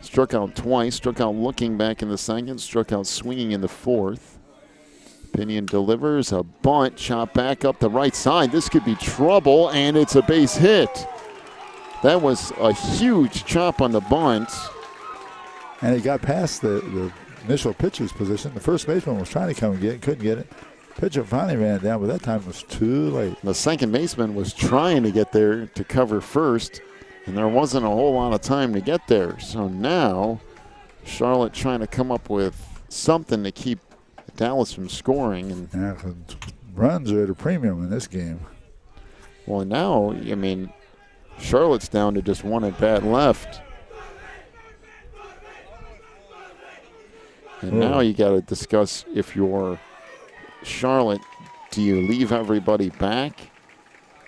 struck out twice, struck out looking back in the second, struck out swinging in the fourth. Pinion delivers a bunt, chop back up the right side. This could be trouble, and it's a base hit. That was a huge chop on the bunt. And he got past the initial pitcher's position. The first baseman was trying to come and get it, couldn't get it. Pitcher finally ran it down, but that time it was too late. The second baseman was trying to get there to cover first, and there wasn't a whole lot of time to get there. So now Charlotte trying to come up with something to keep Dallas from scoring. And yeah, runs are at a premium in this game. Well, now, I mean, Charlotte's down to just one at bat left. And now you got to discuss, if you're Charlotte, do you leave everybody back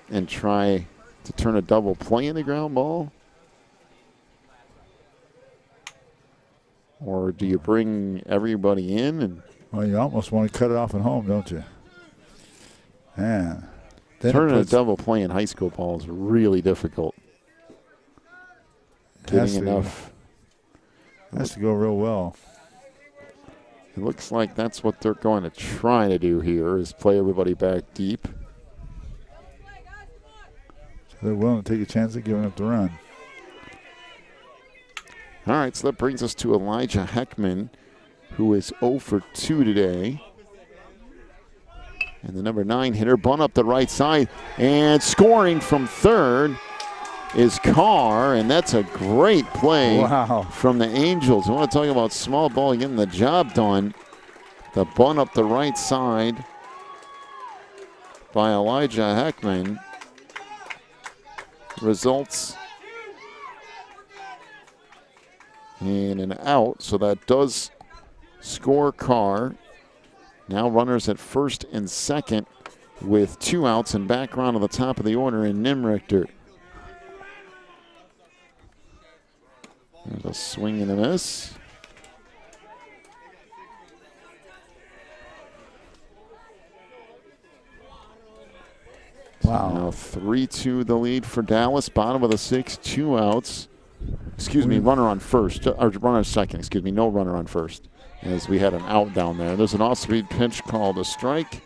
and try to turn a double play in the ground ball? Or do you bring everybody in? And well, you almost want to cut it off at home, don't you? Yeah. Turning a double play in high school ball is really difficult. Getting enough. Has to go real well. It looks like that's what they're going to try to do here, is play everybody back deep. So they're willing to take a chance at giving up the run. All right, so that brings us to Elijah Heckman, who is 0 for 2 today. And the number 9 hitter, bunt up the right side, and scoring from third is Carr, and that's a great play from the Angels. I want to talk about small ball getting the job done. The bunt up the right side by Elijah Heckman results in an out, so that does score Carr. Now runners at first and second with 2 outs, and back around to the top of the order in Nimrichter. There's a swing and a miss. Wow. Now 3-2 the lead for Dallas. Bottom of the 6th, 2 outs. Excuse me, runner on first, or runner on second, excuse me, no runner on first, as we had an out down there. There's an off-speed pitch called a strike.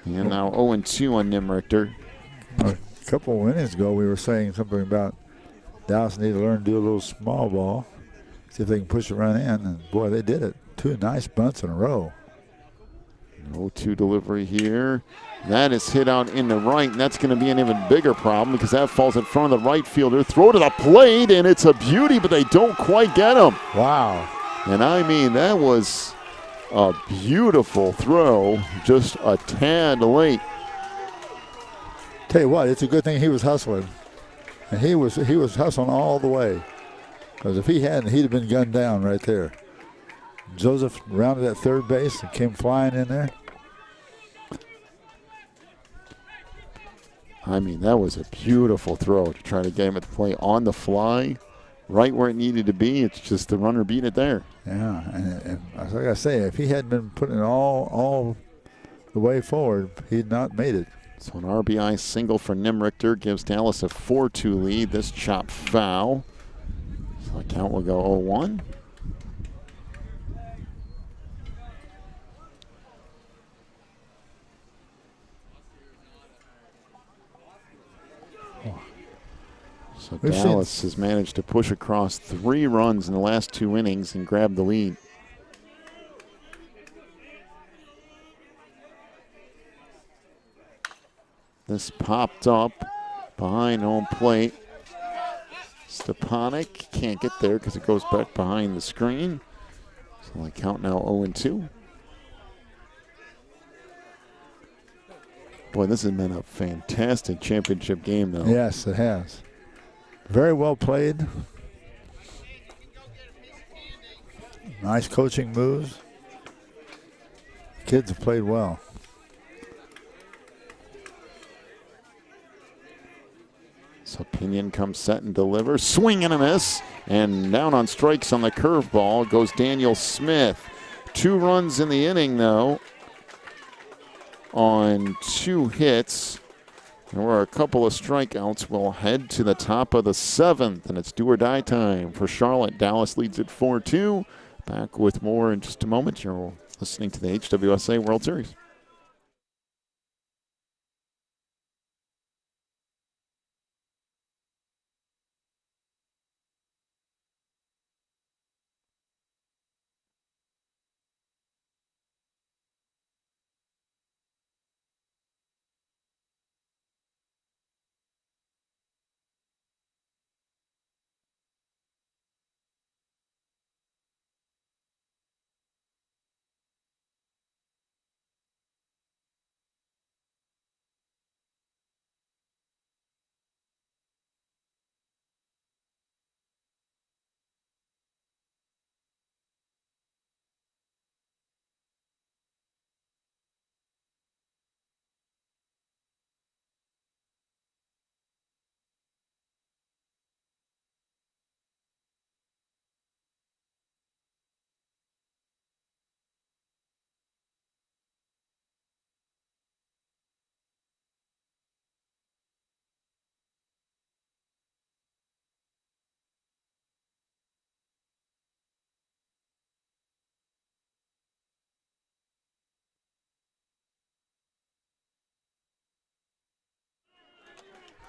And now 0-2 on Nimrichter. A couple of innings ago, we were saying something about Dallas need to learn to do a little small ball, see if they can push a run in, and boy, they did it. 2 nice bunts in a row. 0-2 delivery here. That is hit out in the right, and that's going to be an even bigger problem because that falls in front of the right fielder. Throw to the plate, and it's a beauty, but they don't quite get him. Wow. And I mean, that was a beautiful throw, just a tad late. Tell you what, it's a good thing he was hustling. And he was hustling all the way. Because if he hadn't, he'd have been gunned down right there. Joseph rounded at third base and came flying in there. I mean, that was a beautiful throw to try to get him at the plate on the fly, right where it needed to be. It's just the runner beat it there. Yeah, and like I say, if he hadn't been putting it all the way forward, he'd not made it. So an RBI single for Nimrichter gives Dallas a 4-2 lead. This chop foul. So the count will go 0-1. So Dallas has managed to push across 3 runs in the last 2 innings and grab the lead. This popped up behind home plate. Stepanek can't get there because it goes back behind the screen. So the count now 0-2. Boy, this has been a fantastic championship game, though. Yes, it has. Very well played. Nice coaching moves. Kids have played well. So Pinion comes set and delivers. Swing and a miss. And down on strikes on the curveball goes Daniel Smith. 2 runs in the inning, though, on 2 hits. There were a couple of strikeouts. We'll head to the top of the 7th, and it's do or die time for Charlotte. Dallas leads at 4-2. Back with more in just a moment. You're listening to the HWSA World Series.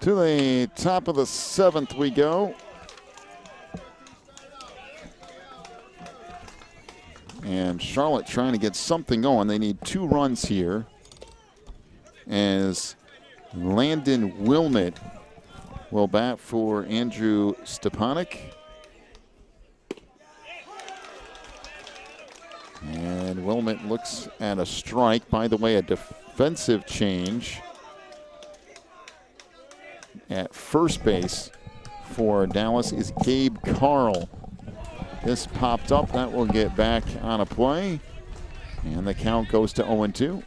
To the top of the 7th we go. And Charlotte trying to get something going. They need 2 runs here as Landon Wilmot will bat for Andrew Stepanek. And Wilmot looks at a strike. By the way, a defensive change at first base for Dallas is Gabe Carl. This popped up. That will get back on a play. And the count goes to 0-2.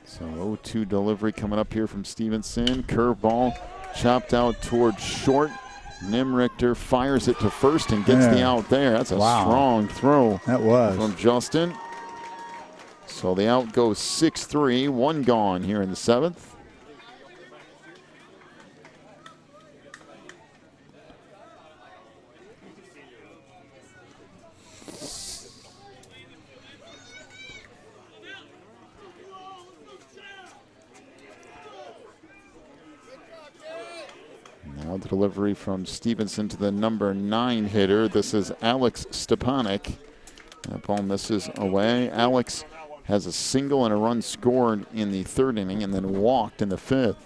So 0-2 delivery coming up here from Stevenson. Curveball chopped out towards short. Nimrichter fires it to first and gets the out there. That's a strong throw. That was. From Justin. So the out goes 6-3, 1 gone here in the 7th. Now the delivery from Stevenson to the number 9 hitter. This is Alex Stepanek. That ball misses away. Alex has a single and a run scored in the 3rd inning and then walked in the 5th.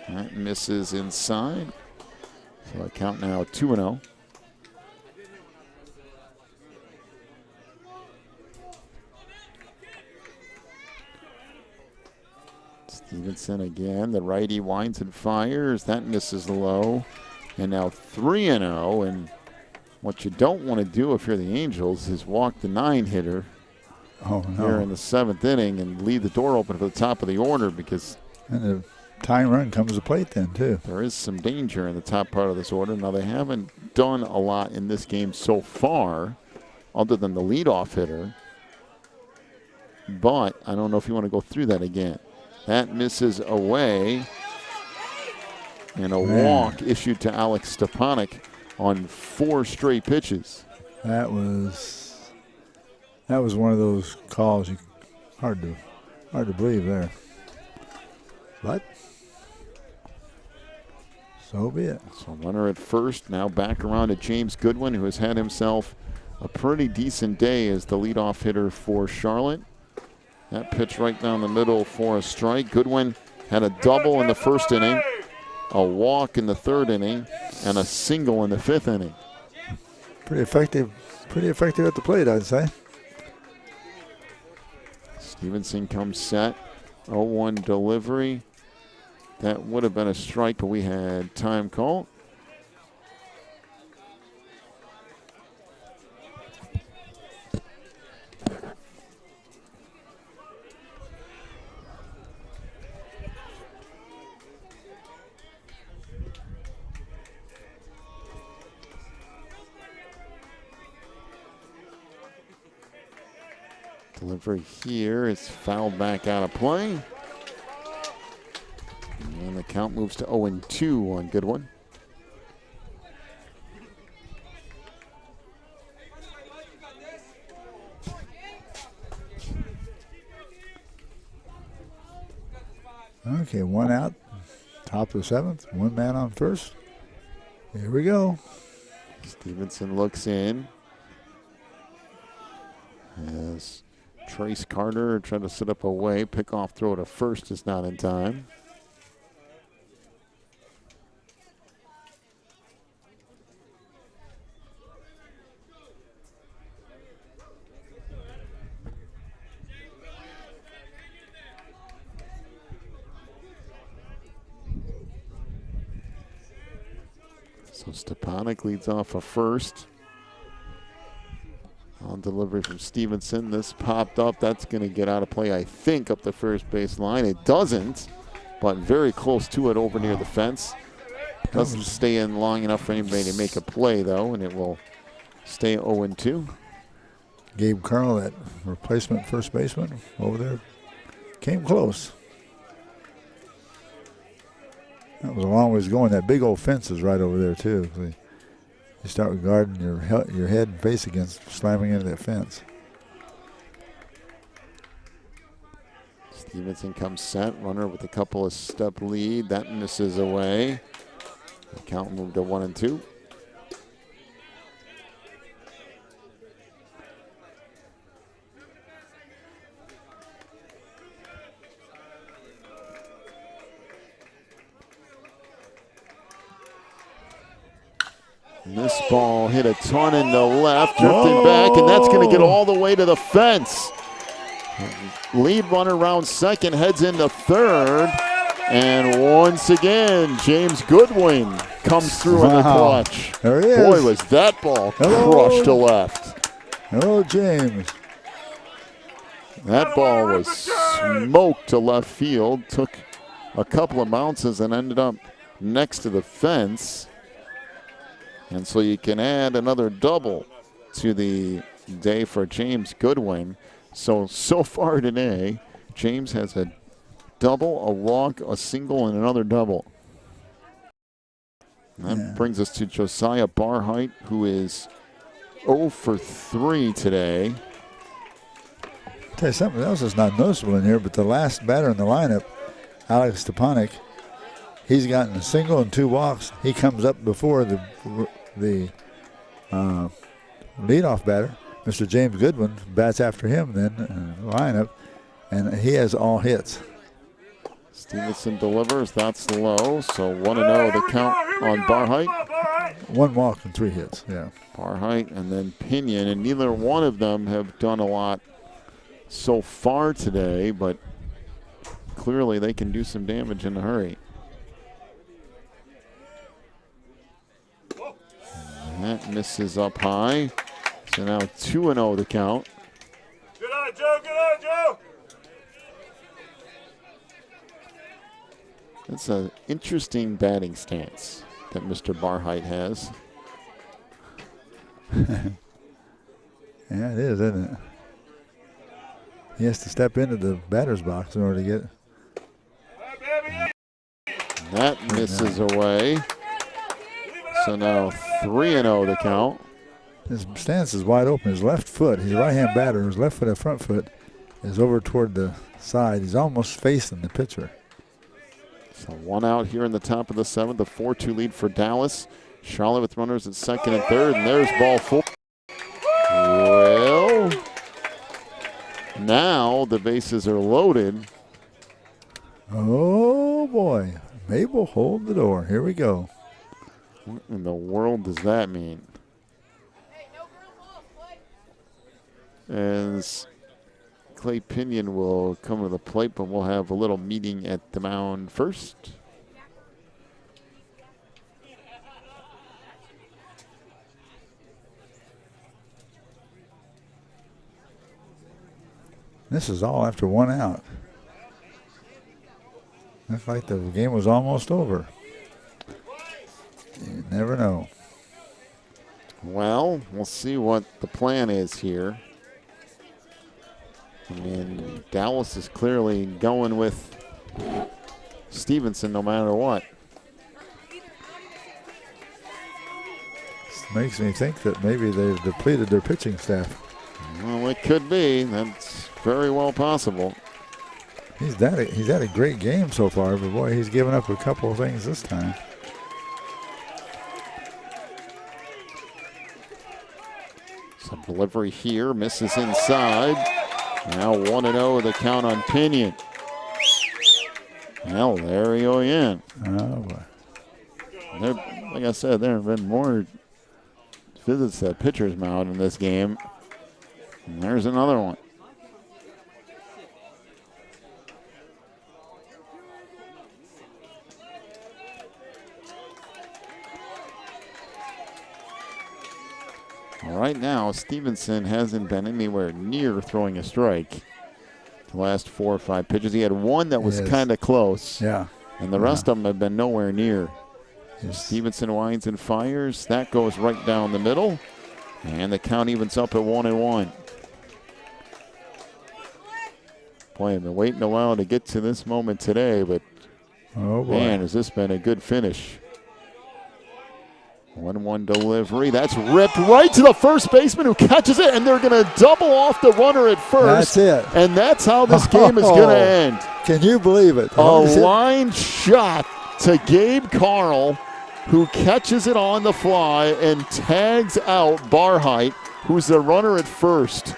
That misses inside. So a count now 2-0. Stevenson again, the righty winds and fires. That misses low. And now 3-0. And what you don't want to do if you're the Angels is walk the 9 hitter here in the 7th inning and leave the door open for the top of the order, because and the tying run comes to plate then too. There is some danger in the top part of this order. Now they haven't done a lot in this game so far other than the leadoff hitter. But I don't know if you want to go through that again. That misses away. And a walk issued to Alex Stepanek on 4 straight pitches. That was one of those calls hard to believe there. But so be it. So runner at first, now back around to James Goodwin, who has had himself a pretty decent day as the leadoff hitter for Charlotte. That pitch right down the middle for a strike. Goodwin had a double in the 1st inning, a walk in the 3rd inning, and a single in the 5th inning. Pretty effective at the plate, I'd say. Stevenson comes set. 0-1 delivery. That would have been a strike, but we had time call. Delivery here is fouled back out of play. And the count moves to 0-2 on Goodwin. Okay, 1 out, top of the 7th, 1 man on first. Here we go. Stevenson looks in. As Trace Carter trying to set up a way. Pickoff throw to first is not in time. So Stepanek leads off a first. On delivery from Stevenson, this popped up. That's going to get out of play, I think, up the first base line. It doesn't, but very close to it over near the fence. Doesn't stay in long enough for anybody to make a play, though, and it will stay 0-2. Gabe Carl, that replacement first baseman over there, came close. That was a long ways going. That big old fence is right over there, too. You start guarding your head and face against slamming into that fence. Stevenson comes set, runner with a couple of step lead. That misses away. The count moved to 1-2. This ball hit a ton in the left, drifting back, and that's going to get all the way to the fence. Lead runner around second, heads into third, and once again, James Goodwin comes through in the clutch. There he is. Boy, was that ball crushed to left. Hello, James. That ball was smoked to left field, took a couple of bounces and ended up next to the fence. And so you can add another double to the day for James Goodwin. So far today, James has a double, a walk, a single, and another double. And that brings us to Josiah Barhite, who is 0 for 3 today. Tell you something else that's not noticeable in here, but the last batter in the lineup, Alex Stepanek, he's gotten a single and 2 walks. He comes up before the leadoff batter, Mr. James Goodwin, bats after him then in the lineup, and he has all hits. Stevenson delivers. That's low. So 1-0 the count on Barhite. 1 walk and 3 hits. Yeah. Barhite and then Pinion, and neither one of them have done a lot so far today, but clearly they can do some damage in a hurry. And that misses up high. So now 2-0 the count. Good eye, Joe. Good eye, Joe. That's an interesting batting stance that Mr. Barhite has. Yeah, it is, isn't it? He has to step into the batter's box in order to get it. That misses away. So now 3-0 the count. His stance is wide open. His left foot, he's a right-hand batter. His left foot and front foot is over toward the side. He's almost facing the pitcher. So 1 out here in the top of the 7th. The 4-2 lead for Dallas. Charlotte with runners at second and third, and there's ball 4. Well, now the bases are loaded. Oh, boy. Mabel, hold the door. Here we go. What in the world does that mean? As Clay Pinion will come to the plate, but we'll have a little meeting at the mound first. This is all after 1 out. Looks like the game was almost over. You never know. Well, we'll see what the plan is here. I mean, Dallas is clearly going with Stevenson no matter what. This makes me think that maybe they've depleted their pitching staff. Well, it could be. That's very well possible. He's had a great game so far, but boy, he's given up a couple of things this time. Some delivery here, misses inside. Now 1-0 the count on Pinion. Well, there we go again. Oh, boy. Like I said, there have been more visits to pitcher's mound in this game. And there's another one. Right now, Stevenson hasn't been anywhere near throwing a strike the last 4 or 5 pitches. He had one that was kind of close. Yeah. And the rest of them have been nowhere near. Yes. Stevenson winds and fires. That goes right down the middle. And the count evens up at 1-1. Boy, I've been waiting a while to get to this moment today, but man, has this been a good finish. 1-1 delivery. That's ripped right to the first baseman who catches it, and they're going to double off the runner at first. That's it. And that's how this game is going to end. Can you believe it? A line shot to Gabe Carl, who catches it on the fly and tags out Barhite, who's the runner at first.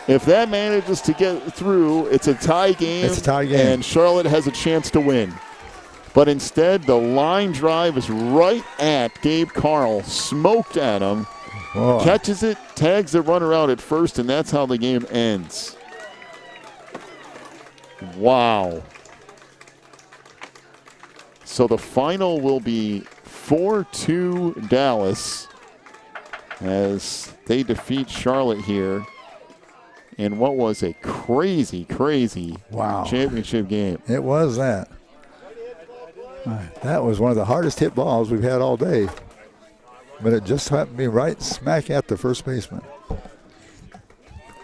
If that manages to get through, it's a tie game. It's a tie game. And Charlotte has a chance to win. But instead, the line drive is right at Gabe Carl, smoked at him, catches it, tags the runner out at first, and that's how the game ends. Wow. So the final will be 4-2 Dallas as they defeat Charlotte here in what was a crazy, crazy championship game. It was that. That was one of the hardest hit balls we've had all day. But it just happened to be right smack at the first baseman.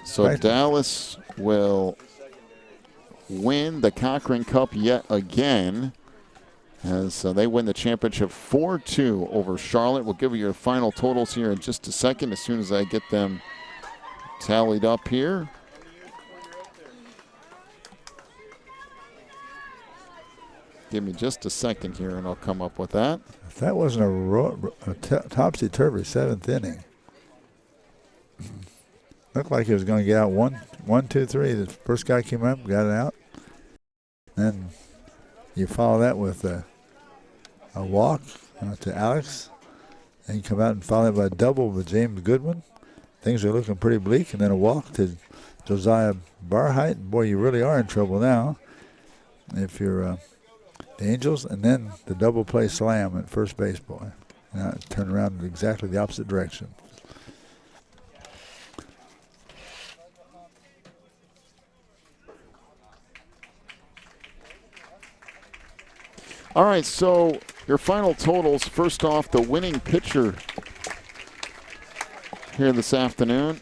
So Dallas will win the Cochran Cup yet again as they win the championship 4-2 over Charlotte. We'll give you your final totals here in just a second as soon as I get them tallied up here. Give me just a second here and I'll come up with that. If that wasn't a topsy-turvy 7th inning. Looked like he was going to get out 1, 2, 3. The first guy came up, got it out. Then you follow that with a walk to Alex. And you come out and follow it by a double with James Goodwin. Things are looking pretty bleak. And then a walk to Josiah Barheit. Boy, you really are in trouble now if you're the Angels. And then the double play slam at first base, boy. Now it turned around in exactly the opposite direction. All right, so your final totals. First off, the winning pitcher here this afternoon.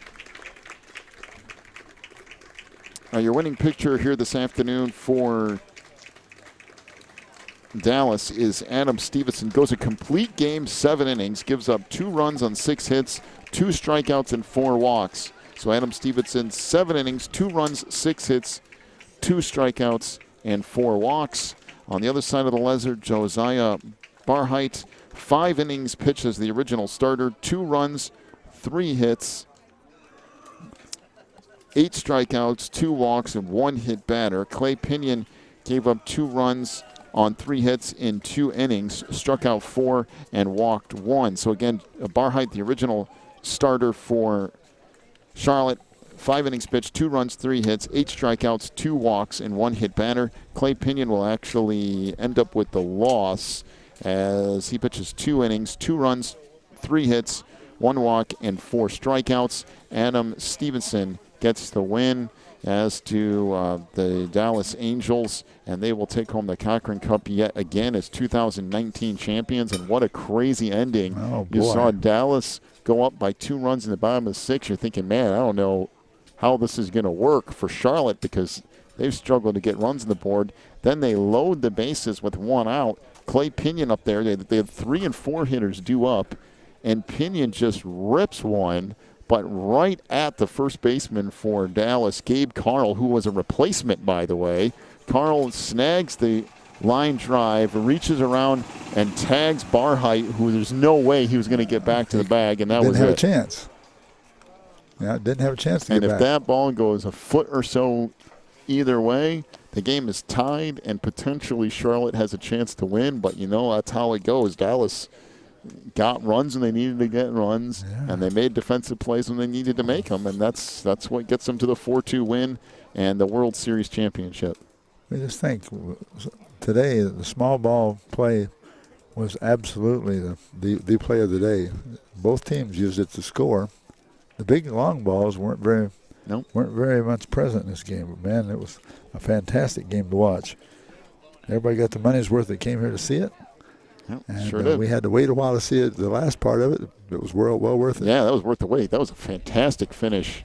Your winning pitcher here this afternoon for Dallas is Adam Stevenson. Goes a complete game, 7 innings, gives up 2 runs on 6 hits, 2 strikeouts, and 4 walks. So Adam Stevenson, 7 innings, 2 runs, 6 hits, 2 strikeouts, and 4 walks. On the other side of the ledger, Josiah Barheit, 5 innings pitched as the original starter, 2 runs, 3 hits, 8 strikeouts, 2 walks, and 1 hit batter. Clay Pinion gave up 2 runs on 3 hits in 2 innings, struck out 4 and walked 1. So again, Barheit, the original starter for Charlotte, 5 innings pitched, 2 runs, 3 hits, 8 strikeouts, 2 walks, and 1 hit batter. Clay Pinion will actually end up with the loss as he pitches 2 innings, 2 runs, 3 hits, 1 walk, and 4 strikeouts. Adam Stevenson gets the win, as do the Dallas Angels, and they will take home the Cochran Cup yet again as 2019 champions. And what a crazy ending. Oh, boy. You saw Dallas go up by 2 runs in the bottom of the 6th. You're thinking, man, I don't know how this is going to work for Charlotte because they've struggled to get runs on the board. Then they load the bases with 1 out. Clay Pinion up there, they have 3 and 4 hitters due up, and Pinion just rips one, but right at the first baseman for Dallas, Gabe Carl, who was a replacement, by the way. Carl snags the line drive, reaches around, and tags Barheit, who there's no way he was going to get back to the bag, and that was it. Didn't have a chance. Yeah, didn't have a chance to get back. And if that ball goes a foot or so either way, the game is tied, and potentially Charlotte has a chance to win. But, you know, that's how it goes. Dallas got runs when they needed to get runs, and they made defensive plays when they needed to make them, and that's what gets them to the 4-2 win and the World Series championship. We just think today the small ball play was absolutely the play of the day. Both teams used it to score. The big long balls weren't very much present in this game, but man, it was a fantastic game to watch. Everybody got the money's worth that came here to see it. Yep, and sure did. We had to wait a while to see it. The last part of it, it was well worth it. Yeah, that was worth the wait. That was a fantastic finish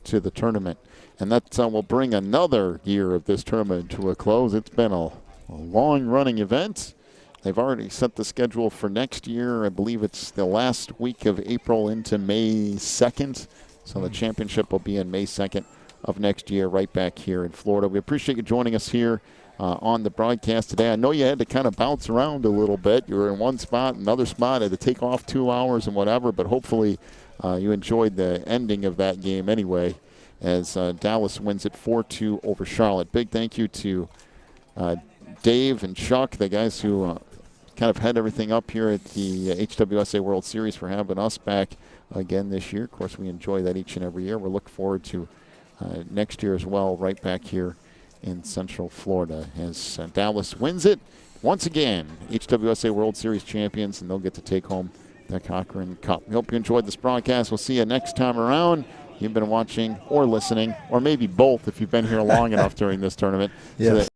to the tournament. And that will bring another year of this tournament to a close. It's been a long-running event. They've already set the schedule for next year. I believe it's the last week of April into May 2nd. So the championship will be in May 2nd of next year right back here in Florida. We appreciate you joining us here on the broadcast today. I know you had to kind of bounce around a little bit. You were in one spot, another spot, had to take off 2 hours and whatever, but hopefully you enjoyed the ending of that game anyway as Dallas wins it 4-2 over Charlotte. Big thank you to Dave and Chuck, the guys who kind of head everything up here at the HWSA World Series, for having us back again this year. Of course, we enjoy that each and every year. We're looking forward to next year as well, right back here in Central Florida as Dallas wins it once again. HWSA World Series champions, and they'll get to take home the Cochran Cup. We hope you enjoyed this broadcast. We'll see you next time around. You've been watching or listening, or maybe both if you've been here long enough during this tournament. Yes.